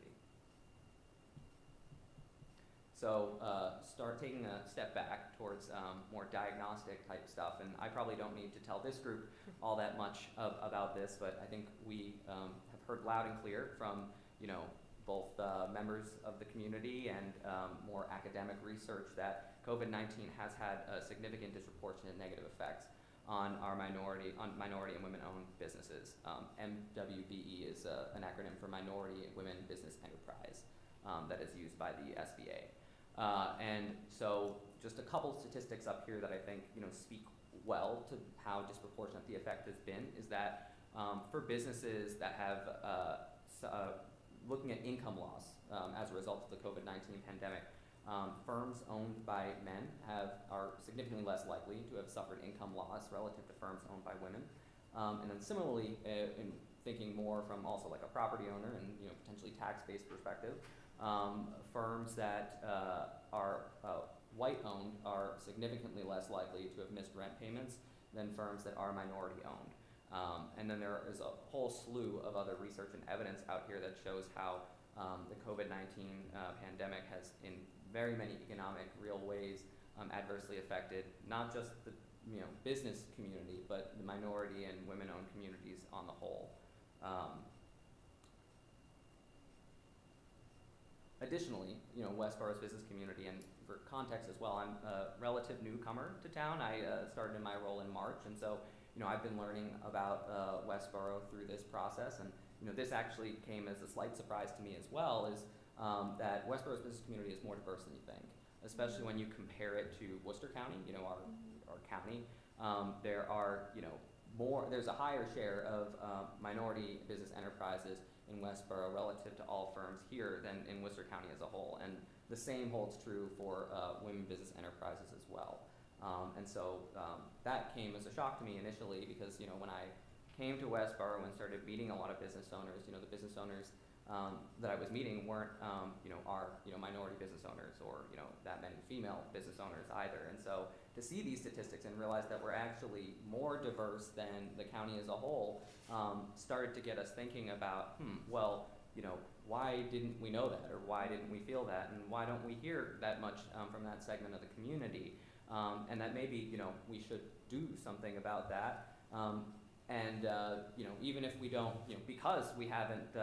So start taking a step back towards more diagnostic type stuff, and I probably don't need to tell this group all that much about this, but I think we have heard loud and clear from both members of the community and more academic research that COVID-19 has had significant disproportionate negative effects on our minority and women-owned businesses. MWBE is an acronym for Minority and Women Business Enterprise that is used by the SBA. And so just a couple statistics up here that I think speak well to how disproportionate the effect has been is that for businesses that have looking at income loss as a result of the COVID-19 pandemic, firms owned by men are significantly less likely to have suffered income loss relative to firms owned by women. And then similarly, in thinking more from also like a property owner and potentially tax-based perspective, firms that are white-owned are significantly less likely to have missed rent payments than firms that are minority-owned. And then there is a whole slew of other research and evidence out here that shows how the COVID-19 pandemic has, in very many economic, real ways, adversely affected not just the business community, but the minority and women-owned communities on the whole. Additionally, Westborough's business community, and for context as well, I'm a relative newcomer to town. I started in my role in March, and so I've been learning about Westborough through this process, and this actually came as a slight surprise to me as well, is that Westborough's business community is more diverse than you think, especially when you compare it to Worcester County, our county. There's a higher share of minority business enterprises in Westborough relative to all firms here than in Worcester County as a whole, and the same holds true for women business enterprises as well. And so that came as a shock to me initially because, when I came to Westborough and started meeting a lot of business owners, the business owners that I was meeting weren't, our minority business owners or, that many female business owners either. And so to see these statistics and realize that we're actually more diverse than the county as a whole started to get us thinking about, why didn't we know that, or why didn't we feel that, and why don't we hear that much from that segment of the community? And that maybe, we should do something about that. And even if we don't, because we haven't,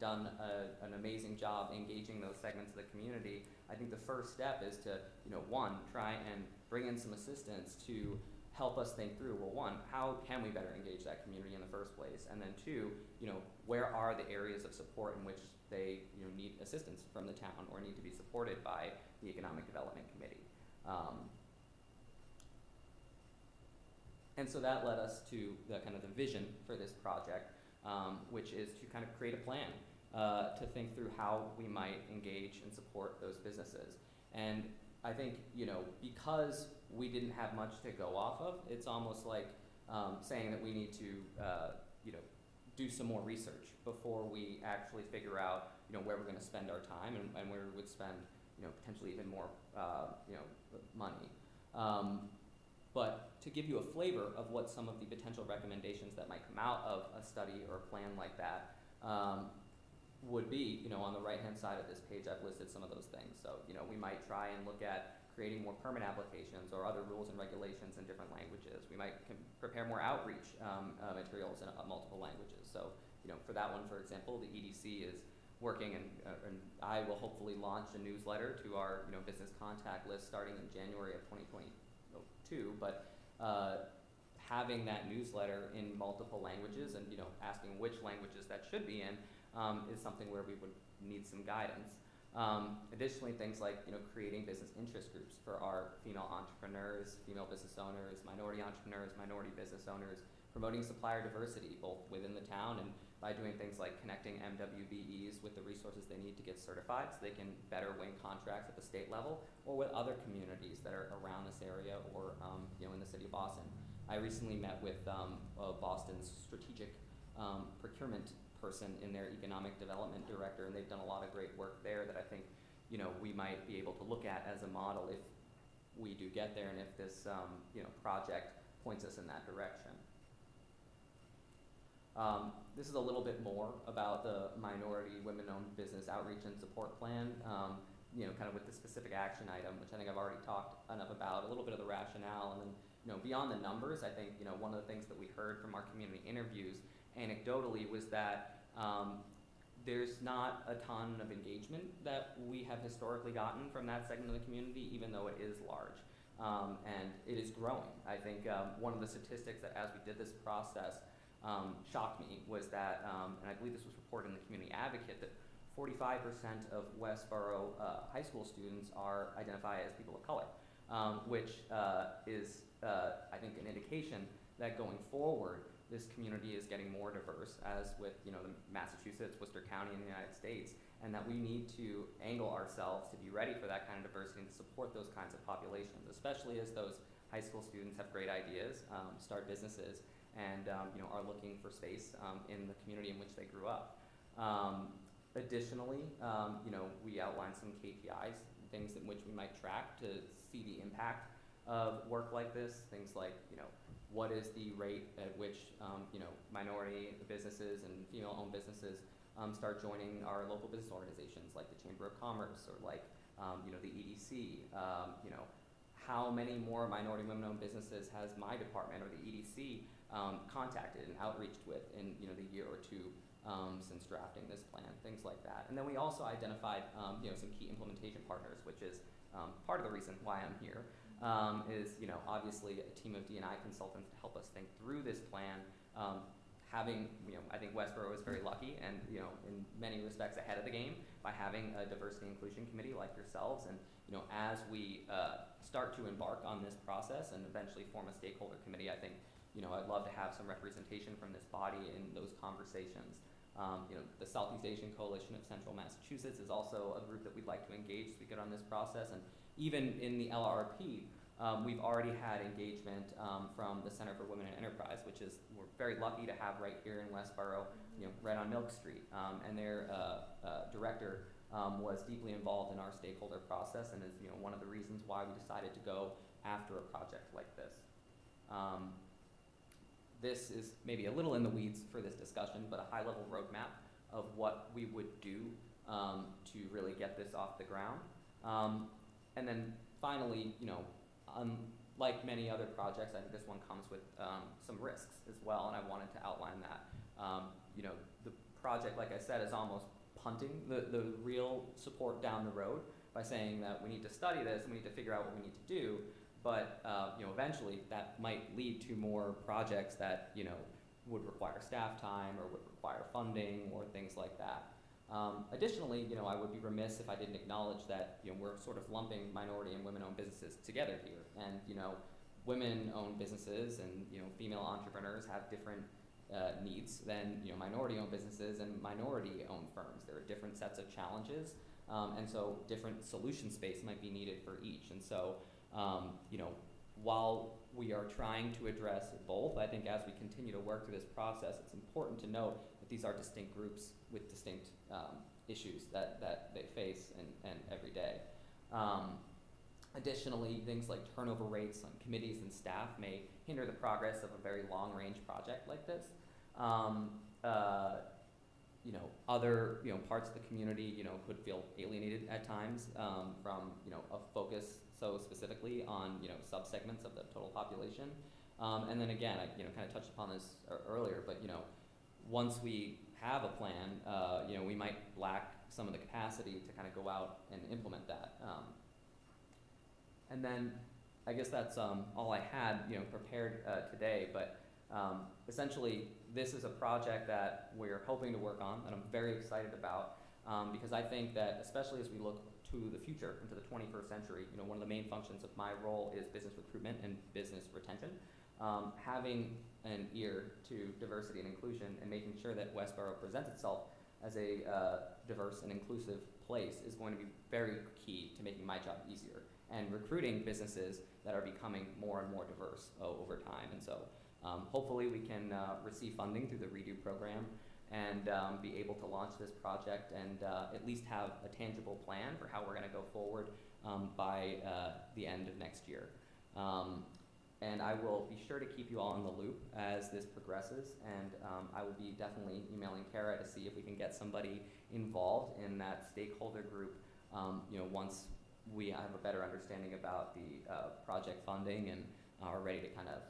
done an amazing job engaging those segments of the community. I think the first step is to, one, try and bring in some assistance to help us think through, well, one, how can we better engage that community in the first place? And then two, where are the areas of support in which they, need assistance from the town or need to be supported by the Economic Development Committee? And so that led us to the kind of the vision for this project, which is to kind of create a plan to think through how we might engage and support those businesses. And I think, because we didn't have much to go off of, it's almost like saying that we need to, do some more research before we actually figure out, where we're going to spend our time and where we would spend, potentially even more, money. But to give you a flavor of what some of the potential recommendations that might come out of a study or a plan like that would be, on the right-hand side of this page, I've listed some of those things. So, we might try and look at creating more permit applications or other rules and regulations in different languages. We might prepare more outreach materials in multiple languages. So, for that one, for example, the EDC is working, and I will hopefully launch a newsletter to our, business contact list starting in January of 2022. But having that newsletter in multiple languages and, asking which languages that should be in is something where we would need some guidance. Additionally, things like, creating business interest groups for our female entrepreneurs, female business owners, minority entrepreneurs, minority business owners, promoting supplier diversity both within the town and by doing things like connecting MWBEs with the resources they need to get certified so they can better win contracts at the state level or with other communities that are around this area or, in the city of Boston. I recently met with Boston's strategic procurement person in their economic development director, and they've done a lot of great work there that I think, we might be able to look at as a model if we do get there and if this, project points us in that direction. This is a little bit more about the Minority Women-Owned Business Outreach and Support Plan, kind of with the specific action item, which I think I've already talked enough about, a little bit of the rationale, and then, beyond the numbers, I think, one of the things that we heard from our community interviews anecdotally was that there's not a ton of engagement that we have historically gotten from that segment of the community, even though it is large. And it is growing. I think one of the statistics that as we did this process shocked me was that, and I believe this was reported in the Community Advocate, that 45% of Westborough high school students are identified as people of color, which is, I think, an indication that going forward, this community is getting more diverse, as with, the Massachusetts, Worcester County in the United States, and that we need to angle ourselves to be ready for that kind of diversity and support those kinds of populations, especially as those high school students have great ideas, start businesses, and are looking for space in the community in which they grew up. Additionally, we outlined some KPIs, things in which we might track to see the impact of work like this, things like, what is the rate at which, minority businesses and female-owned businesses start joining our local business organizations like the Chamber of Commerce or like, the EDC. How many more minority women-owned businesses has my department or the EDC contacted and outreached with in, the year or two since drafting this plan, things like that. And then we also identified, some key implementation partners, which is part of the reason why I'm here. Is, obviously a team of D&I consultants to help us think through this plan. Having, I think Westborough is very lucky and, in many respects ahead of the game by having a diversity inclusion committee like yourselves. And, as we start to embark on this process and eventually form a stakeholder committee, I think, I'd love to have some representation from this body in those conversations. The Southeast Asian Coalition of Central Massachusetts is also a group that we'd like to engage as we get on this process. And even in the LRP, we've already had engagement from the Center for Women in Enterprise, which is, we're very lucky to have right here in Westborough, right on Milk Street. And their director was deeply involved in our stakeholder process and is, one of the reasons why we decided to go after a project like this. This is maybe a little in the weeds for this discussion, but a high-level roadmap of what we would do to really get this off the ground. And then finally, unlike many other projects, I think this one comes with some risks as well, and I wanted to outline that. The project, like I said, is almost punting the real support down the road by saying that we need to study this and we need to figure out what we need to do. But eventually that might lead to more projects that would require staff time or would require funding or things like that. Additionally, I would be remiss if I didn't acknowledge that we're sort of lumping minority and women-owned businesses together here, and women-owned businesses and female entrepreneurs have different needs than minority-owned businesses and minority-owned firms. There are different sets of challenges, and so different solution space might be needed for each. And so, while we are trying to address both, I think as we continue to work through this process, it's important to note that these are distinct groups with distinct issues that they face and every day. Additionally, things like turnover rates on committees and staff may hinder the progress of a very long-range project like this. Other parts of the community could feel alienated at times from a focus so specifically on subsegments of the total population. And then again, I kind of touched upon this earlier, but once we have a plan, we might lack some of the capacity to kind of go out and implement that. And then I guess that's all I had prepared today, but essentially this is a project that we're hoping to work on that I'm very excited about, because I think that especially as we look to the future, into the 21st century, one of the main functions of my role is business recruitment and business retention. Having an ear to diversity and inclusion and making sure that Westborough presents itself as a diverse and inclusive place is going to be very key to making my job easier and recruiting businesses that are becoming more and more diverse over time. And so hopefully we can receive funding through the REDO program and be able to launch this project and at least have a tangible plan for how we're going to go forward by the end of next year. And I will be sure to keep you all in the loop as this progresses, and I will be definitely emailing Kara to see if we can get somebody involved in that stakeholder group once we have a better understanding about the project funding and are ready to kind of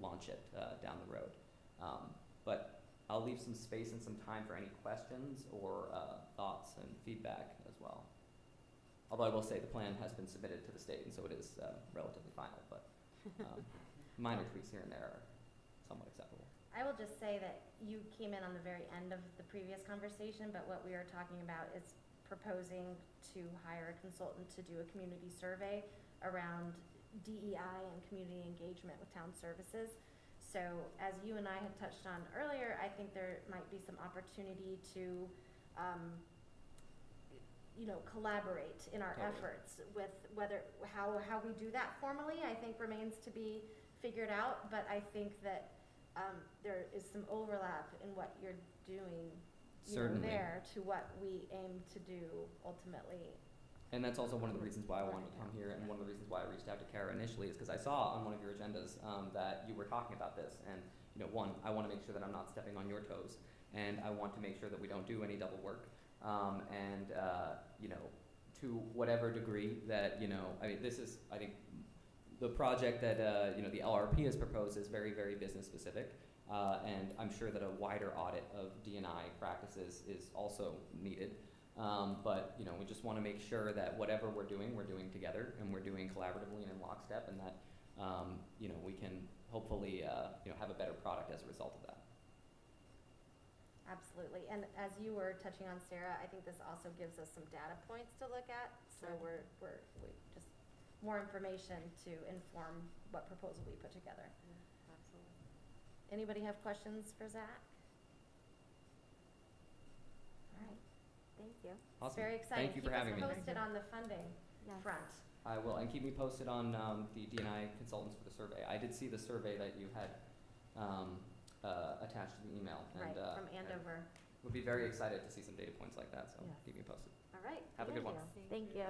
launch it down the road. But I'll leave some space and some time for any questions or thoughts and feedback as well. Although I will say the plan has been submitted to the state, and so it is relatively final, but minor tweaks here and there are somewhat acceptable. I will just say that you came in on the very end of the previous conversation, but what we are talking about is proposing to hire a consultant to do a community survey around DEI and community engagement with town services. So as you and I had touched on earlier, I think there might be some opportunity to collaborate in our efforts with how we do that formally, I think remains to be figured out, but I think that there is some overlap in what you're doing there to what we aim to do ultimately. And that's also one of the reasons why I wanted to come here, and one of the reasons why I reached out to Kara initially is because I saw on one of your agendas that you were talking about this, and one, I want to make sure that I'm not stepping on your toes, and I want to make sure that we don't do any double work, and to whatever degree that this is, I think, the project that the LRP has proposed is very, very business specific, and I'm sure that a wider audit of D&I practices is also needed. But we just want to make sure that whatever we're doing together, and we're doing collaboratively and in lockstep, and that we can hopefully have a better product as a result of that. Absolutely, and as you were touching on, Sarah, I think this also gives us some data points to look at. So we just more information to inform what proposal we put together. Yeah, absolutely. Anybody have questions for Zach? All right. Thank you. Awesome. It's very exciting. Thank you for having me. Keep us posted on the funding Yes. front. I will, and keep me posted on the D&I consultants for the survey. I did see the survey that you had attached to the email. Right, And, from Andover. would be very excited to see some data points like that, so Yes. keep me posted. All right. Have a good one. Thank you.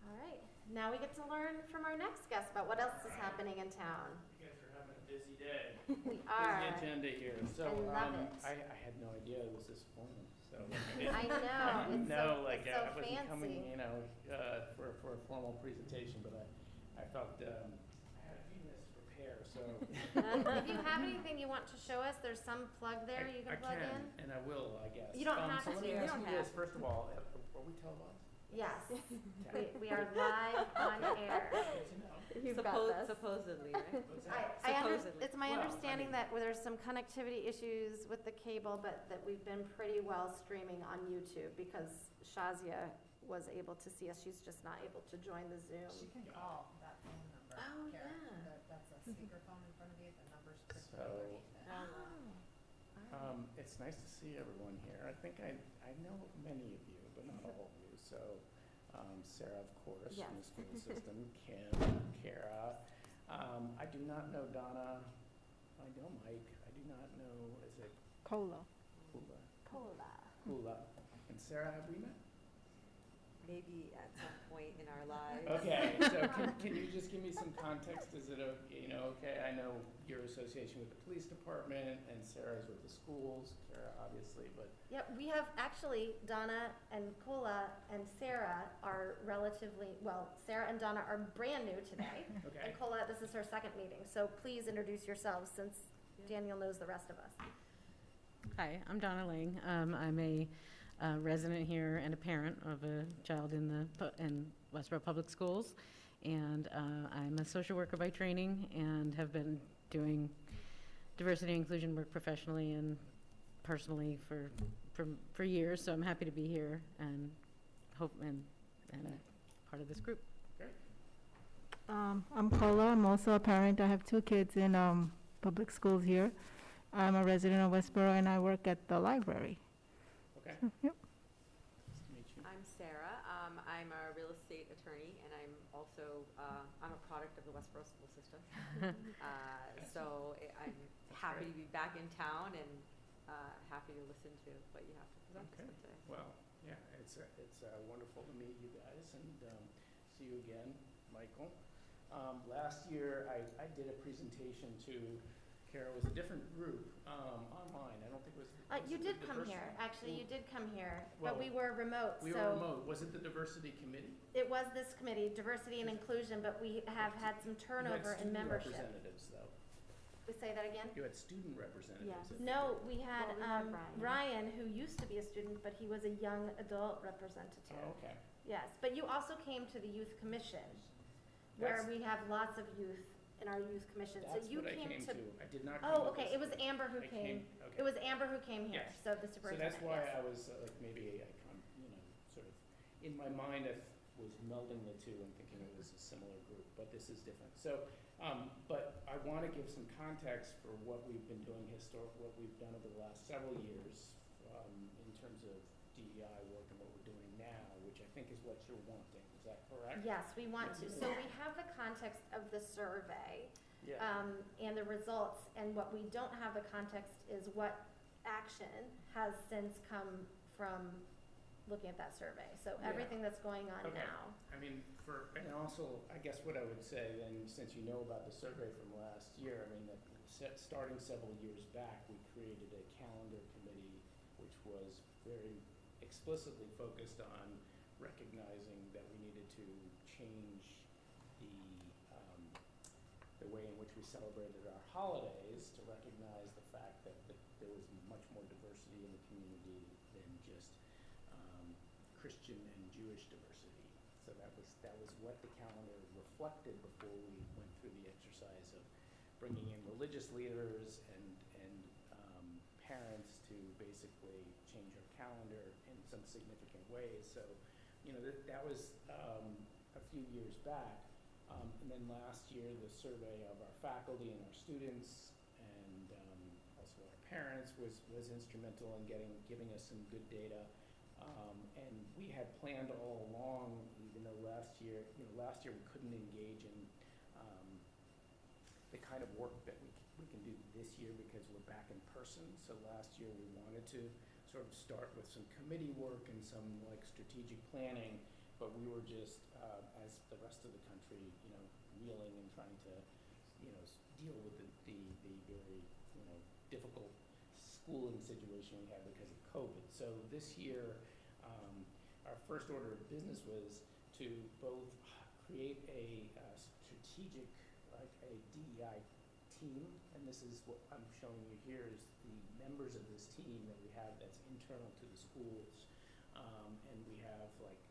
All right. Now we get to learn from our next guest about what else is happening in town. You guys are having a busy day. We are. Busy agenda here. So I love it. I had no idea it was this formal. So I know. I didn't It's know, so, like it's so I wasn't fancy. coming, for a formal presentation, but I felt I had a few minutes to prepare. So If you have have anything you want to show us, there's some plug there you can plug in. And I will, I guess. You don't have So let me to. ask you this, first of all, are we televised? Yes, Okay. we are live on air. Good to know. You've got this. Supposedly, right? What's that? Supposedly. It's my Well, I understanding mean- that there's some connectivity issues with the cable, but that we've been pretty well streaming on YouTube because Shazia was able to see us. She's just not able to join the Zoom. She can call that phone number. Oh, Kara. yeah. That's a speakerphone in front of you, the number's printed So- underneath it. It's nice to see everyone here. I think I know many of you, but not all of you. So, Sarah, of course, Yes. from the school system, Kim, Kara. I do not know Donna. I know Mike. I do not know, is it Cola. Kula? Pola. Kula. And Sarah, have we met? Maybe at some point in our lives. Okay, so can you just give me some context? Is it okay, I know your association with the police department and Sarah's with the schools, Kara obviously, but. Yep, we have actually Donna and Kola and Sarah are Sarah and Donna are brand new today. Okay. And Kola, this is her second meeting, so please introduce yourselves since Daniel knows the rest of us. Hi, I'm Donna Lang. I'm a resident here and a parent of a child in Westborough Public Schools. And I'm a social worker by training and have been doing diversity and inclusion work professionally and personally for years. So I'm happy to be here and hope and part of this group. Great. I'm Cola. I'm also a parent. I have 2 kids in public schools here. I'm a resident of Westborough, and I work at the library. Okay. Yep. Nice to meet you. I'm Sarah. I'm a real estate attorney, and I'm also I'm a product of the Westborough school system. So I'm happy to be back in town and happy to listen to what you have to present Okay. today. Well, yeah, it's wonderful to meet you guys and see you again, Michael. Last year, I did a presentation to Kara. It was a different group online. I don't think it was. You was it did the come diversity- here, actually, you did come here, Well, but we were remote, We so. were remote. Was it the diversity committee? It was this committee, diversity and inclusion, but we have had some turnover in membership. You had student representatives, though. We say that again? You had student representatives. Yes. at the No, group. we had, Well, we had Ryan. Ryan, who used to be a student, but he was a young adult representative. Oh, okay. Yes, but you also came to the youth commission, where That's- we have lots of youth in our youth commission. So That's you what I came came to. to. I did not come Oh, to okay, this. it was Amber who I came. okay. It was Amber who came here, Yes. so the So superintendent, that's why yes. I was like maybe I sort of in my mind I was melding the two and thinking it was a similar group, but this is different. So, but I want to give some context for what we've been doing what we've done over the last several years in terms of DEI work and what we're doing now, which I think is what you're wanting. Is that correct? Yes, we want to. So we have the context of the survey. Yeah. And the results, and what we don't have the context is what action has since come from looking at that survey. So Yeah. everything that's going on Okay. now. I mean, and also, I guess what I would say then, since you know about the survey from last year, I mean, that starting several years back, we created a calendar committee, which was very explicitly focused on recognizing that we needed to change the way in which we celebrated our holidays to recognize the fact that there was much more diversity in the community than just Christian and Jewish diversity. So that was what the calendar reflected before we went through the exercise of bringing in religious leaders and parents to basically change our calendar in some significant ways. So, that was a few years back. And then last year, the survey of our faculty and our students and also our parents was instrumental in giving us some good data. And we had planned all along, even though last year we couldn't engage in the kind of work that we can do this year because we're back in person. So last year we wanted to sort of start with some committee work and some strategic planning, but we were just, as the rest of the country, reeling and trying to, deal with the very, difficult schooling situation we had because of COVID. So this year, our first order of business was to both create a strategic, like a DEI team and this is what I'm showing you here, is the members of this team that we have that's internal to the schools. And we have, like,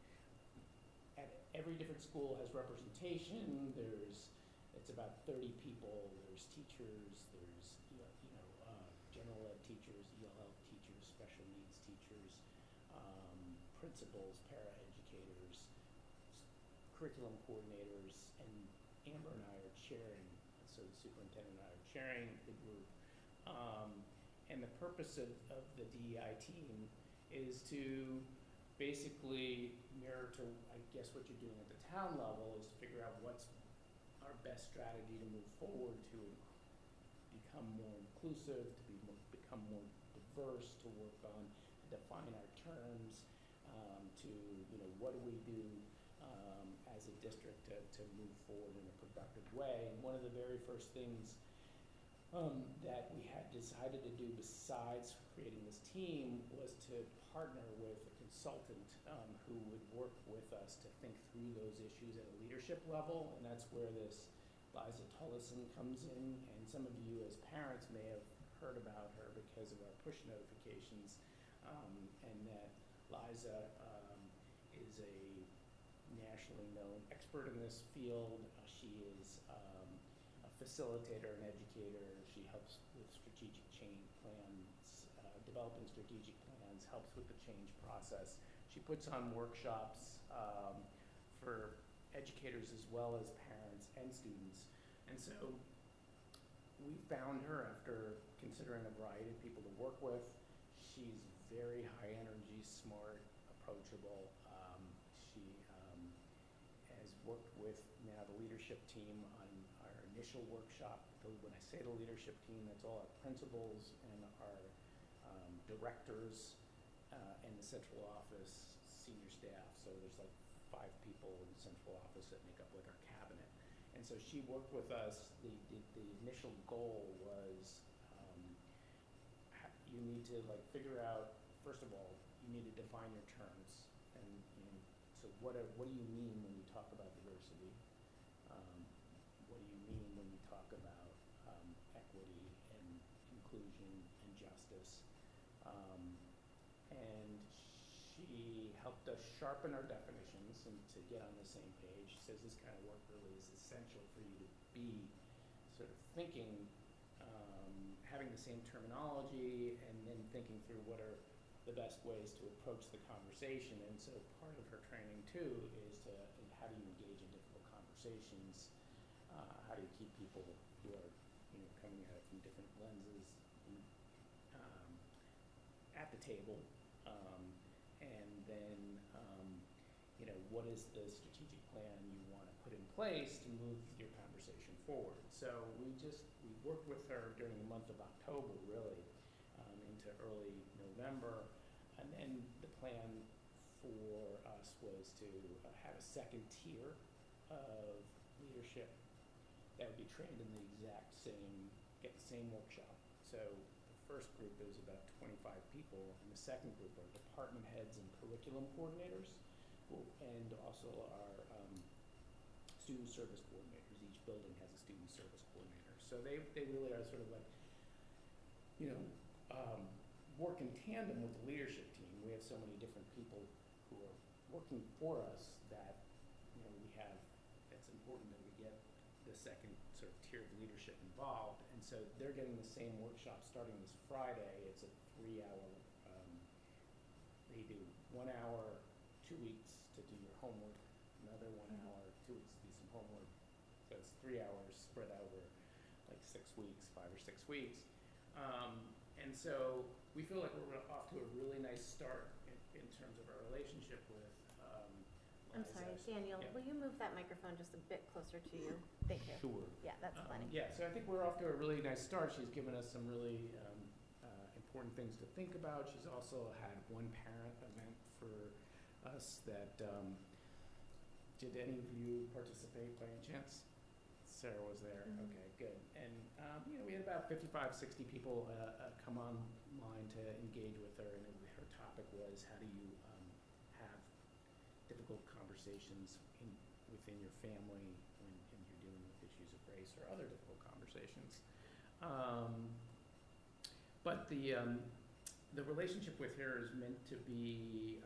at every different school has representation. It's about 30 people. There's teachers, there's general ed teachers, ELL teachers, special needs teachers, principals, paraeducators, curriculum coordinators, and Amber and I are chairing, so the superintendent and I are chairing the group. And the purpose of the DEI team is to basically mirror to, I guess, what you're doing at the town level, is to figure out what's our best strategy to move forward to become more inclusive, to become more diverse, to work on, to define our terms, to, what do we do as a district to move forward in a productive way. And one of the very first things that we had decided to do besides creating this team was to partner with a consultant who would work with us to think through those issues at a leadership level, and that's where this Liza Tolleson comes in, and some of you as parents may have heard about her because of our push notifications, and that Liza is a nationally known expert in this field. She is a facilitator and educator. She helps with strategic change plans, developing strategic plans, helps with the change process. She puts on workshops for educators as well as parents and students. And so we found her after considering a variety of people to work with. She's very high energy, smart, approachable. She has worked with now the leadership team on our initial workshop. When I say the leadership team, that's all our principals and our directors and the central office, senior staff. So there's like 5 people in the central office that make up like our cabinet. And so she worked with us. The initial goal was you need to figure out, first of all, you need to define your terms. And so what do you mean when you talk about diversity? What do you mean when you talk about equity and inclusion and justice? And she helped us sharpen our definitions and to get on the same page. She says this kind of work really is essential for you to be sort of thinking, having the same terminology, and then thinking through what are the best ways to approach the conversation. And so part of her training too is how do you engage in difficult conversations? How do you keep people who are coming at it from different lenses at the table? And then what is the strategic plan you want to put in place to move your conversation forward? So we worked with her during the month of October, really, into early November. And then the plan for us was to have a second tier of leadership that would be trained in get the same workshop. So the first group is about 25 people, and the second group are department heads and curriculum coordinators, and also our student service coordinators. Each building has a student service coordinator. So they really are sort of work in tandem with the leadership team. We have so many different people who are working for us that it's important that we get the second sort of tier of leadership involved. And so they're getting the same workshop starting this Friday. It's a 3-hour, they do 1 hour, 2 weeks to do your homework, another 1 hour, 2 weeks to do some homework. So it's 3 hours spread over like 6 weeks, 5 or 6 weeks. And so we feel like we're off to a really nice start in terms of our relationship with I'm Liza. sorry, Daniel, Yeah. will you move that microphone just a bit closer to you? Thank you. Sure. Yeah, that's plenty. Yeah, so I think we're off to a really nice start. She's given us some really important things to think about. She's also had one parent event for us that, did any of you participate by any chance? Sarah was there. Mhm. Okay, good. And we had about 55, 60 people come online to engage with her, and her topic was how do you have difficult conversations within your family when you're dealing with issues of race or other difficult conversations. But the relationship with her is meant to be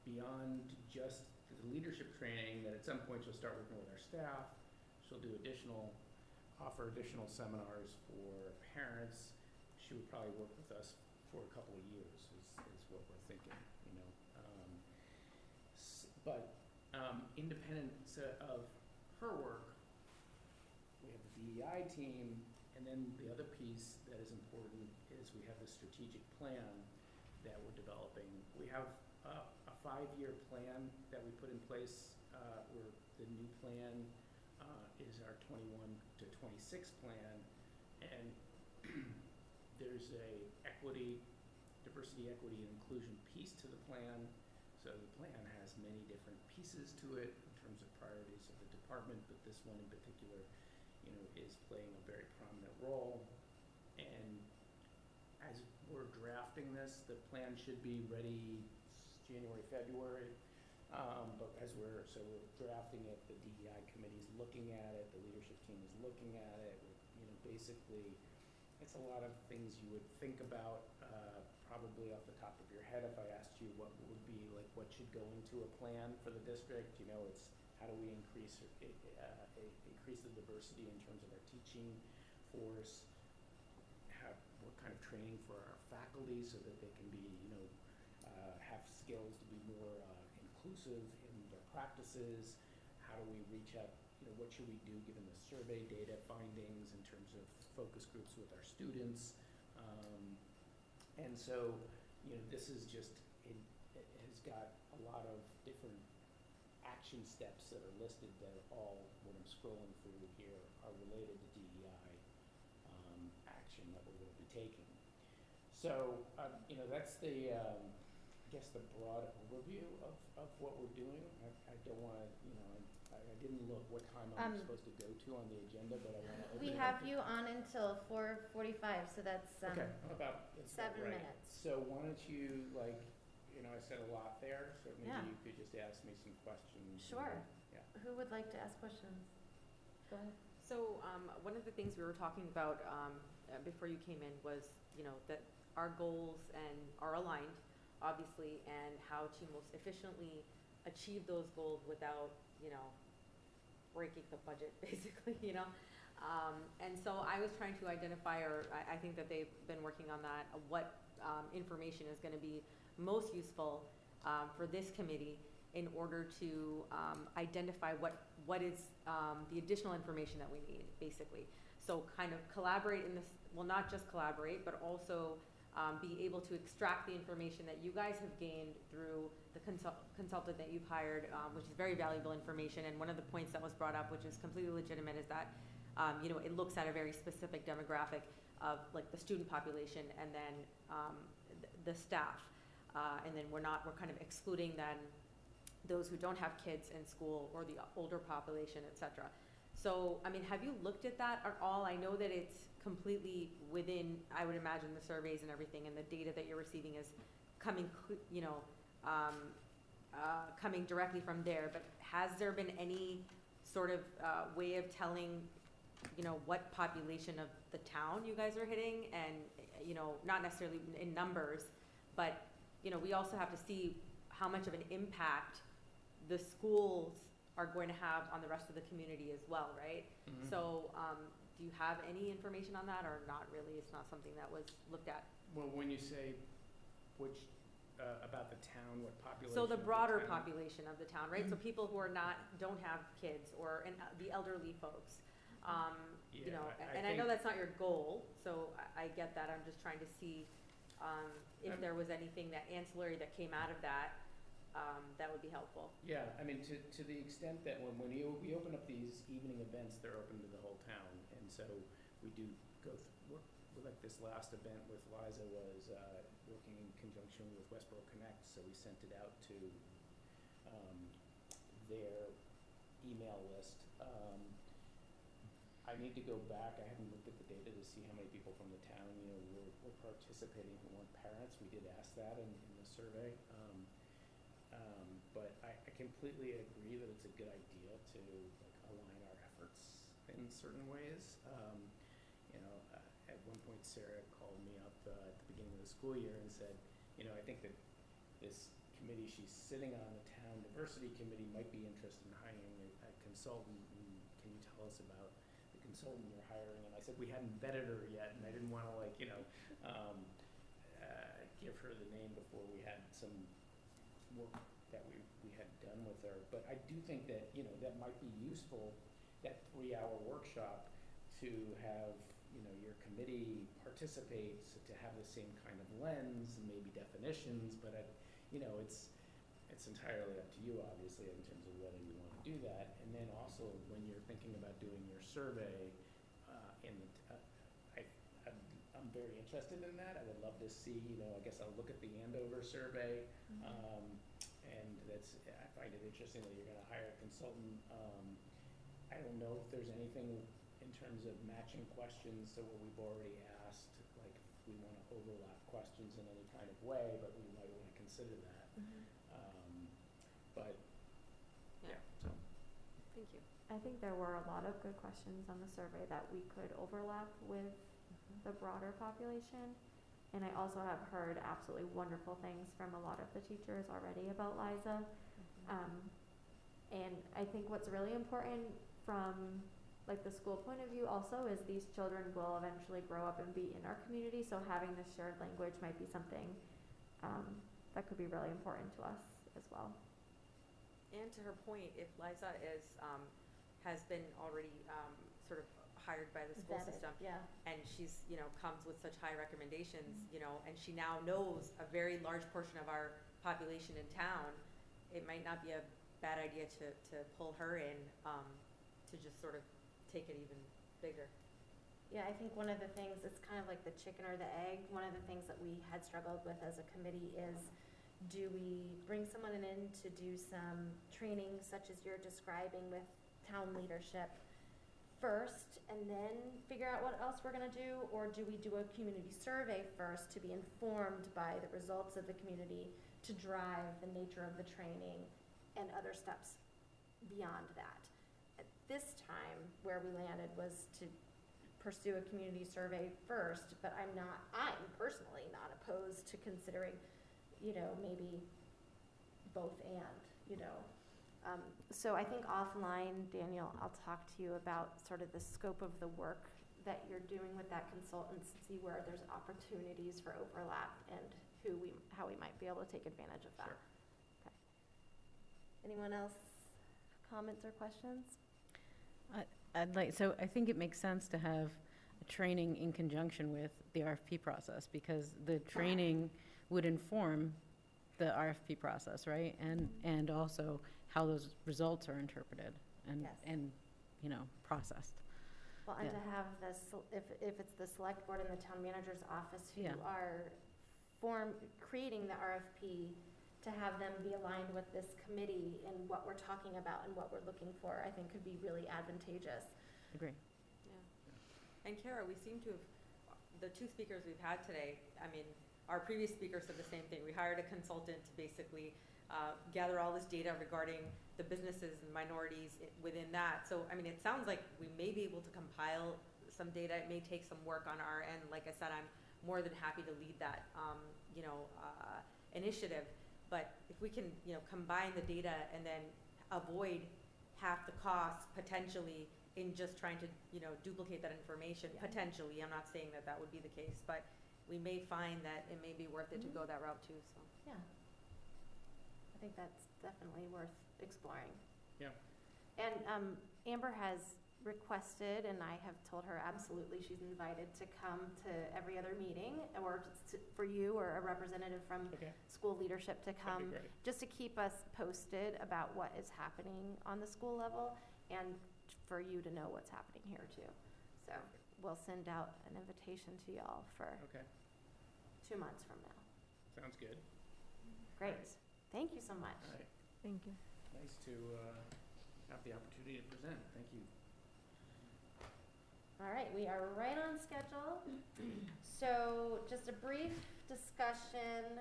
beyond just the leadership training, that at some point she'll start working with our staff. She'll do offer additional seminars for parents. She would probably work with us for a couple of years is what we're thinking, you know. But independent of her work, we have the DEI team, and then the other piece that is important is we have the strategic plan that we're developing. We have a 5-year plan that we put in place, where the new plan is our 21 to 26 plan, and there's a diversity, equity, and inclusion piece to the plan. So the plan has many different pieces to it in terms of priorities of the department, but this one in particular, you know, is playing a very prominent role. And as we're drafting this, the plan should be ready January, February. But as we're drafting it, the DEI committee is looking at it, the leadership team is looking at it. You know, basically, it's a lot of things you would think about, probably off the top of your head. If I asked you what would be like, what should go into a plan for the district, you know, it's how do we increase the diversity in terms of our teaching force, what kind of training for our faculty so that they can be, you know, have skills to be more inclusive in their practices. How do we reach out, you know, what should we do given the survey data findings in terms of focus groups with our students. And so, you know, this is just, it has got a lot of different action steps that are listed that are all, what I'm scrolling through here, are related to DEI action that we're going to be taking. So, you know, that's the, I guess the broad overview of what we're doing. I don't want to, you know, I didn't look what time I'm supposed to go to on the agenda, but I want to. We have you on until 4:45, so that's okay, about 7 right. minutes. So why don't you, like, you know, I said a lot there, so maybe Yeah. you could just ask me some questions. Sure. Yeah. Who would like to ask questions? Go ahead. So one of the things we were talking about before you came in was, you know, that our goals are aligned, obviously, and how to most efficiently achieve those goals without, you know, breaking the budget, basically, you know. And so I was trying to identify, or I think that they've been working on that, what information is going to be most useful for this committee in order to identify what is the additional information that we need, basically. So kind of collaborate in this, well, not just collaborate, but also be able to extract the information that you guys have gained through the consultant that you've hired, which is very valuable information. And one of the points that was brought up, which is completely legitimate, is that you know, it looks at a very specific demographic of like the student population and then the staff, and then we're kind of excluding then those who don't have kids in school or the older population, et cetera. So, I mean, have you looked at that at all? I know that it's completely within, I would imagine, the surveys and everything, and the data that you're receiving is coming, you know, coming directly from there. But has there been any sort of way of telling, you know, what population of the town you guys are hitting? And, you know, not necessarily in numbers, but, you know, we also have to see how much of an impact the schools are going to have on the rest of the community as well, right? Mm-hmm. So, do you have any information on that, or not really? It's not something that was looked at. Well, when you say which, about the town, what population? So the of broader town? population of the town, right? So people who are don't have kids, or the elderly folks. You know, and I know that's not your goal, so I get that. I'm just trying to see if there was anything that ancillary that came out of that. That would be helpful. Yeah, I mean, to the extent that when we open up these evening events, they're open to the whole town, and so we do go work. Like this last event with Liza was working in conjunction with Westborough Connect, so we sent it out to their email list. I need to go back. I haven't looked at the data to see how many people from the town, you know, were participating who weren't parents. We did ask that in the survey. But I completely agree that it's a good idea to like align our efforts in certain ways. At one point Sarah called me up at the beginning of the school year and said, I think that this committee she's sitting on, the town diversity committee, might be interested in hiring a consultant. And can you tell us about the consultant you're hiring? And I said we hadn't vetted her yet, and I didn't want to give her the name before we had some work that we had done with her. But I do think that that might be useful, that 3-hour workshop, to have your committee participate, so to have the same kind of lens and maybe definitions. But it's entirely up to you, obviously, in terms of whether you want to do that. And then also when you're thinking about doing your survey, I'm very interested in that. I would love to see, I guess I'll look at the Andover Survey, and I find it interesting that you're going to hire a consultant. I don't know if there's anything in terms of matching questions to what we've already asked, like if we want to overlap questions in any kind of way, but we might want to consider that. But Yeah. so. Thank you. I think there were a lot of good questions on the survey that we could overlap with the broader population. And I also have heard absolutely wonderful things from a lot of the teachers already about Liza. And I think what's really important from like the school point of view also is these children will eventually grow up and be in our community. So having this shared language might be something that could be really important to us as well. And to her point, if Liza has been already sort of hired by the school Vetted, system, yeah. and she's comes with such high recommendations, and she now knows a very large portion of our population in town, it might not be a bad idea to pull her in to just sort of take it even bigger. Yeah, I think one of the things, it's kind of like the chicken or the egg. One of the things that we had struggled with as a committee is, do we bring someone in to do some training such as you're describing with town leadership first and then figure out what else we're going to do? Or do we do a community survey first to be informed by the results of the community to drive the nature of the training and other steps beyond that? At this time, where we landed was to pursue a community survey first, but I'm personally not opposed to considering, maybe both and, So I think offline, Daniel, I'll talk to you about sort of the scope of the work that you're doing with that consultant, see where there's opportunities for overlap and how we might be able to take advantage of that. Sure. Okay. Anyone else, comments or questions? So I think it makes sense to have a training in conjunction with the RFP process, because the training would inform the RFP process, right? And also how those results are interpreted and processed. Well, and to have this, if it's the select board and the town manager's office who are creating the RFP, to have them be aligned with this committee and what we're talking about and what we're looking for, I think could be really advantageous. Agree. Yeah. And Kara, we seem to have, the two speakers we've had today, our previous speaker said the same thing. We hired a consultant to basically gather all this data regarding the businesses and minorities within that. So, it sounds like we may be able to compile some data. It may take some work on our end. Like I said, I'm more than happy to lead that, initiative. But if we can, combine the data and then avoid half the costs potentially in just trying to, duplicate that information, potentially. I'm not saying that would be the case, but we may find that it may be worth it to go that route too, so. Yeah. I think that's definitely worth exploring. Yeah. And Amber has requested, and I have told her absolutely she's invited to come to every other meeting, or for you or a representative from school leadership to come, just to keep us posted about what is happening on the school level, and for you to know what's happening here too. So we'll send out an invitation to y'all for 2 months from now. Sounds good. Great. Thank you so much. All right. Thank you. Nice to have the opportunity to present. Thank you. All right, we are right on schedule. So just a brief discussion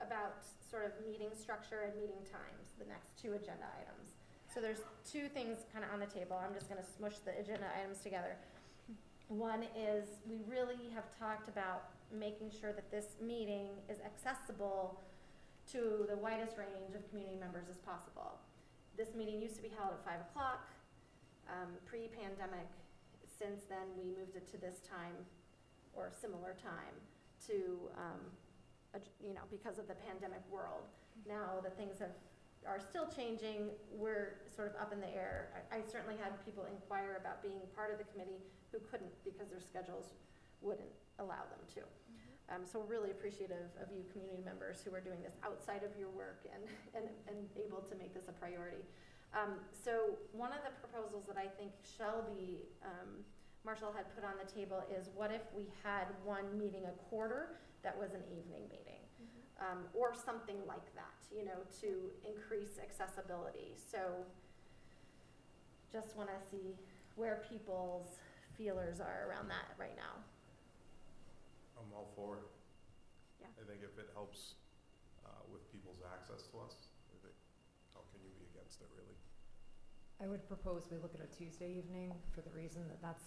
about sort of meeting structure and meeting times, the next 2 agenda items. So there's two things kind of on the table. I'm just going to smush the agenda items together. One is we really have talked about making sure that this meeting is accessible to the widest range of community members as possible. This meeting used to be held at 5 o'clock, pre-pandemic. Since then, we moved it to this time or similar time to, because of the pandemic world. Now that things are still changing, we're sort of up in the air. I certainly had people inquire about being part of the committee who couldn't because their schedules wouldn't allow them to. So we're really appreciative of you community members who are doing this outside of your work and able to make this a priority. So one of the proposals that I think Shelby Marshall had put on the table is, what if we had one meeting a quarter that was an evening meeting? Or something like that, to increase accessibility. So just want to see where people's feelers are around that right now. I'm all for it. Yeah. I think if it helps with people's access to us, I think, how can you be against it, really? I would propose we look at a Tuesday evening for the reason that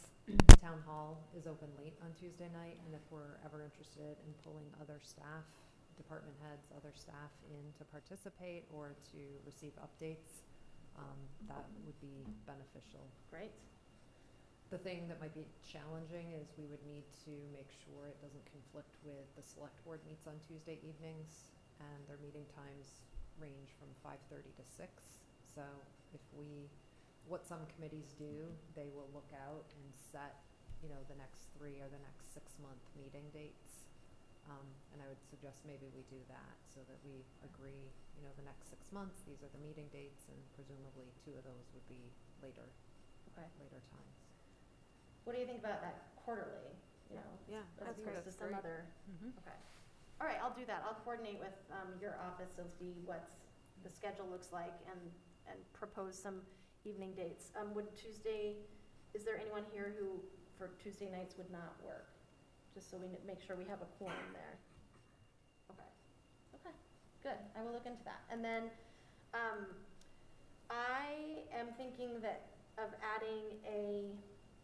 town hall is open late on Tuesday night, and if we're ever interested in pulling other staff, department heads, other staff in to participate or to receive updates, that would be beneficial. Great. The thing that might be challenging is we would need to make sure it doesn't conflict with the select board meets on Tuesday evenings, and their meeting times range from 5:30 to 6. So what some committees do, they will look out and set, the next 3 or the next 6-month meeting dates. And I would suggest maybe we do that so that we agree, the next 6 months, these are the meeting dates, and presumably 2 of those would be later times. What do you think about that quarterly? Yeah, as that's great. opposed to some other. Okay. All right, I'll do that. I'll coordinate with your office to see what the schedule looks like and propose some evening dates. Is there anyone here who for Tuesday nights would not work? Just so we make sure we have a quorum there. Okay, good. I will look into that. And then I am thinking of adding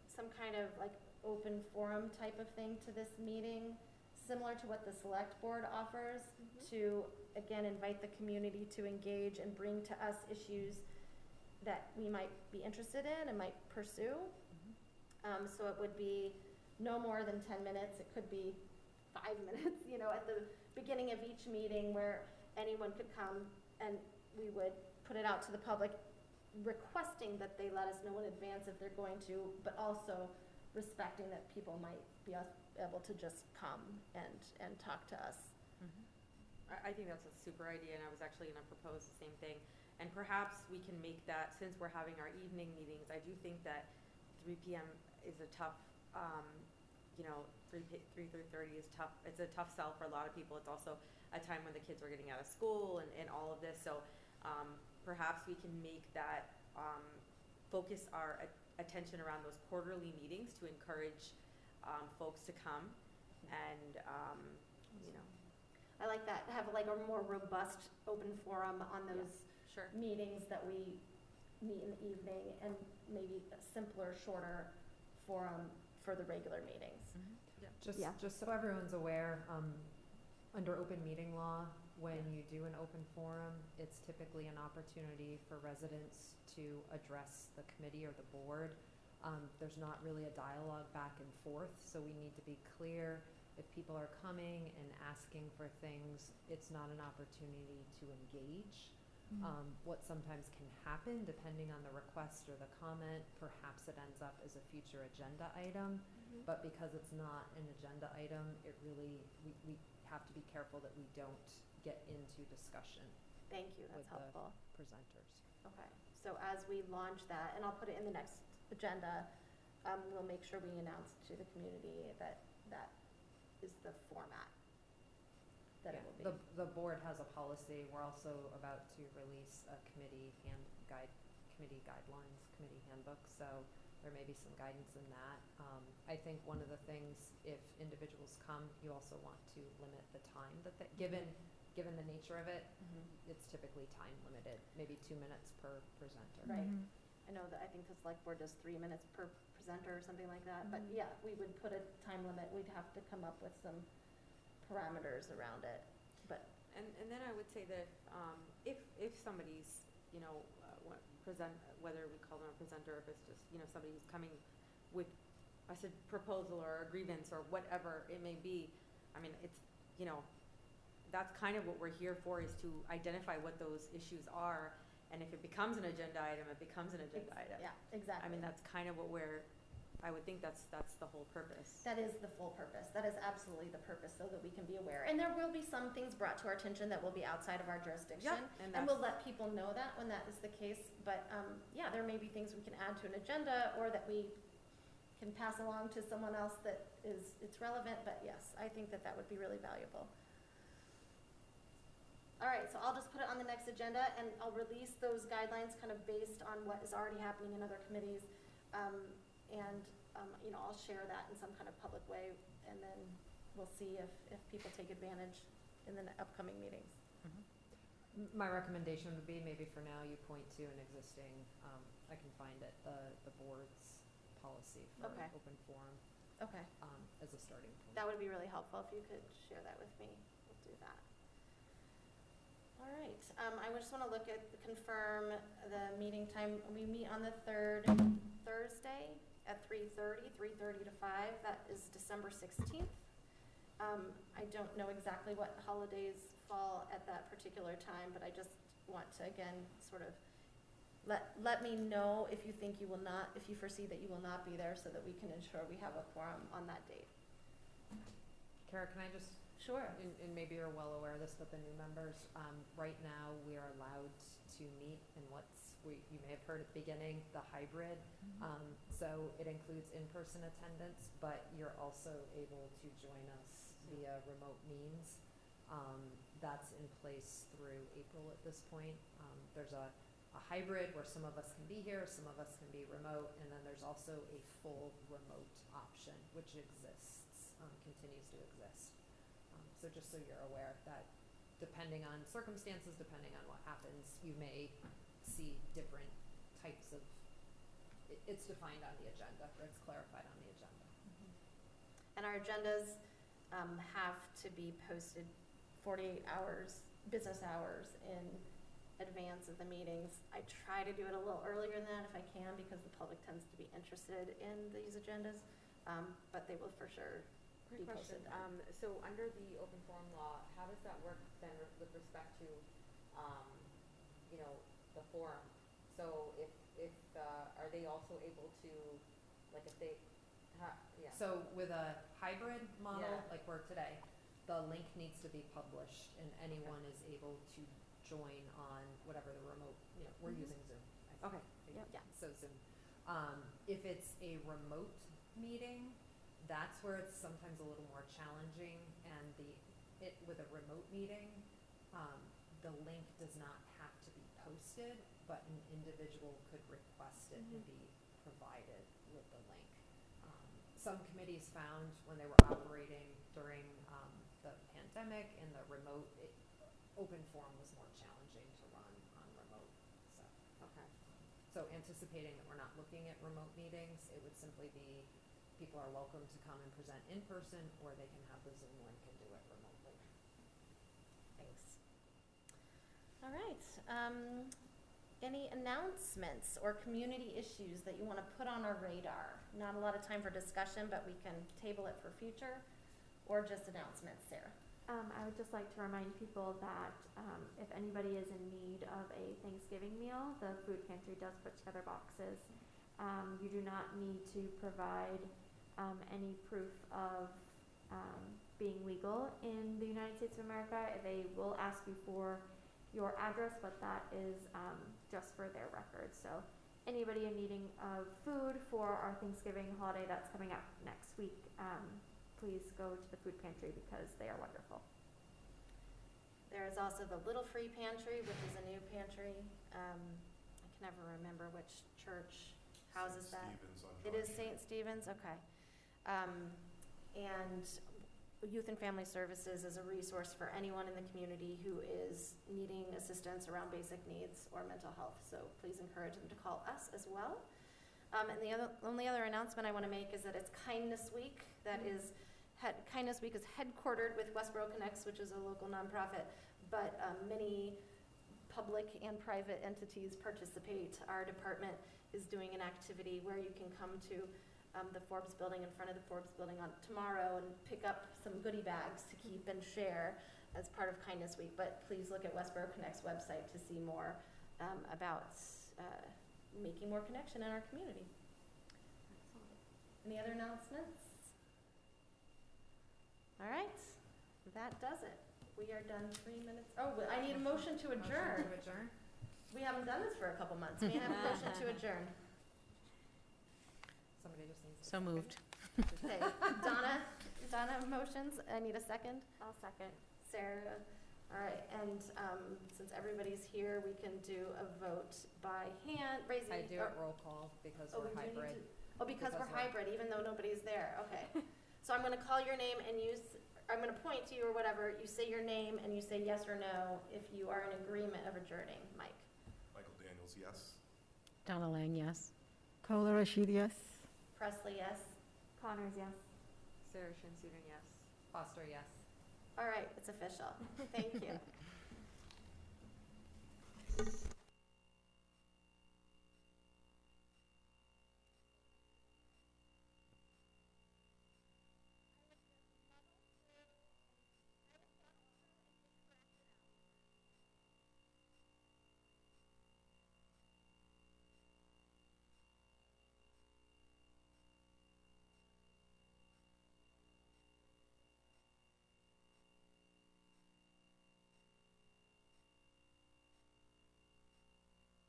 some kind of like open forum type of thing to this meeting, similar to what the select board offers, to again invite the community to engage and bring to us issues that we might be interested in and might pursue. So it would be no more than 10 minutes. It could be 5 minutes, at the beginning of each meeting, where anyone could come and we would put it out to the public, requesting that they let us know in advance if they're going to, but also respecting that people might be able to just come and talk to us. I think that's a super idea, and I was actually going to propose the same thing. And perhaps we can make that, since we're having our evening meetings, I do think that 3 p.m. is a tough, 3:30 is tough. It's a tough sell for a lot of people. It's also a time when the kids are getting out of school and all of this. So perhaps we can make that, focus our attention around those quarterly meetings to encourage folks to come and, I like that. Have like a more robust open forum on those Sure. meetings that we meet in the evening, and maybe a simpler, shorter forum for the regular meetings. Just so everyone's aware, under open meeting law, when you do an open forum, it's typically an opportunity for residents to address the committee or the board. There's not really a dialogue back and forth, so we need to be clear. If people are coming and asking for things, it's not an opportunity to engage. What sometimes can happen, depending on the request or the comment, perhaps it ends up as a future agenda item, but because it's not an agenda item, we have to be careful that we don't get into discussion. Thank you, that's with the helpful. Presenters. Okay, so as we launch that, and I'll put it in the next agenda, we'll make sure we announce to the community that is the format that it will be. The board has a policy. We're also about to release a committee guidelines, committee handbook, so there may be some guidance in that. I think one of the things, if individuals come, you also want to limit the time that given given the nature of it, it's typically time limited, maybe 2 minutes per presenter. Right. I know that, I think the select board does 3 minutes per presenter or something like that, but yeah, we would put a time limit, we'd have to come up with some parameters around it, but. And then I would say that if somebody's, you know, whether we call them a presenter, if it's just, you know, somebody who's coming with a proposal or a grievance or whatever it may be, I mean, it's, you know, that's kind of what we're here for, is to identify what those issues are, and if it becomes an agenda item, it becomes an agenda item. Yeah, exactly. I mean, that's kind of what I would think that's the whole purpose. That is the full purpose. That is absolutely the purpose, so that we can be aware. And there will be some things brought to our attention that will be outside of our jurisdiction. Yep, And we'll let people know that when that is the case. But, yeah, there may be things we can add to an agenda, or that we can pass along to someone else that it's relevant. But yes, I think that would be really valuable. All right, so I'll just put it on the next agenda, and I'll release those guidelines kind of based on what is already happening in other committees. You know, I'll share that in some kind of public way, and then we'll see if people take advantage in the upcoming meetings. My recommendation would be, maybe for now, you point to an existing, I can find it, the board's policy for Okay. open forum, Okay, as a starting point. that would be really helpful if you could share that with me. We'll do that. All right, I just want to confirm the meeting time. We meet on the 3rd Thursday at 3:30 to 5. That is December 16th. I don't know exactly what holidays fall at that particular time, but I just want to, again, sort of let me know if you think you will not, if you foresee that you will not be there, so that we can ensure we have a quorum on that date. Kara, can I just, Sure. and maybe you're well aware of this, but the new members, right now, we are allowed to meet in you may have heard at the beginning, the hybrid. So it includes in-person attendance, but you're also able to join us via remote means. That's in place through April at this point. There's a hybrid where some of us can be here, some of us can be remote, and then there's also a full remote option, which exists, continues to exist. So just so you're aware that depending on circumstances, depending on what happens, you may see different types of, it's defined on the agenda, or it's clarified on the agenda. And our agendas have to be posted 48 hours, business hours in advance of the meetings. I try to do it a little earlier than that if I can, because the public tends to be interested in these agendas, but they will for sure be Great question. posted. So under the open forum law, how does that work then with respect to, you know, the forum? So if are they also able to, like, if they, yeah. So with a hybrid model, Yeah. like we're today, the link needs to be published, and anyone is able to join on whatever the remote, you know, we're using Zoom. Okay. Yep. Yeah. So Zoom. If it's a remote meeting, that's where it's sometimes a little more challenging, and with a remote meeting, the link does not have to be posted, but an individual could request it and be provided with the link. Some committees found when they were operating during the pandemic and the remote, open forum was more challenging to run on remote. Okay. So anticipating that we're not looking at remote meetings, it would simply be people are welcome to come and present in person, or they can have the Zoom link and do it remotely. Thanks. All right. Any announcements or community issues that you want to put on our radar? Not a lot of time for discussion, but we can table it for future, or just announcements, Sarah. I would just like to remind people that if anybody is in need of a Thanksgiving meal, the food pantry does put together boxes. You do not need to provide any proof of being legal in the United States of America. They will ask you for your address, but that is just for their records. So anybody in needing of food for our Thanksgiving holiday that's coming up next week, please go to the food pantry because they are wonderful. There is also the Little Free Pantry, which is a new pantry. I can never remember which church houses that. Stevens on It is George St. Stephen's, okay. And Youth and Family Services is a resource for anyone in the community who is needing assistance around basic needs or mental health. So please encourage them to call us as well. And the only other announcement I want to make is that it's Kindness Week. That is, Kindness Week is headquartered with Westborough Connects, which is a local nonprofit, but many public and private entities participate. Our department is doing an activity where you can come to the Forbes building, in front of the Forbes building on tomorrow, and pick up some goodie bags to keep and share as part of Kindness Week. But please look at Westborough Connect's website to see more about making more connection in our community. Any other announcements? All right, that does it. We are done 3 minutes. Oh, I need a motion to adjourn. Motion to adjourn? We haven't done this for a couple months. May I have a motion to adjourn? Somebody just needs to. So moved. Okay, Donna motions. I need a second. I'll second. Sarah. All right, and since everybody's here, we can do a vote by hand, raising. I do it roll call because Oh, we're we do need hybrid. to. Oh, because Because we're we're- hybrid, even though nobody's there. Okay. So I'm gonna call your name and I'm gonna point to you or whatever. You say your name and you say yes or no if you are in agreement of adjourning. Mike. Michael Daniels, yes. Donna Lang, yes. Kola Rashid, yes. Presley, yes. Connors, yes. Sarah Shamsuddin, yes. Foster, yes. All right, it's official. Thank you.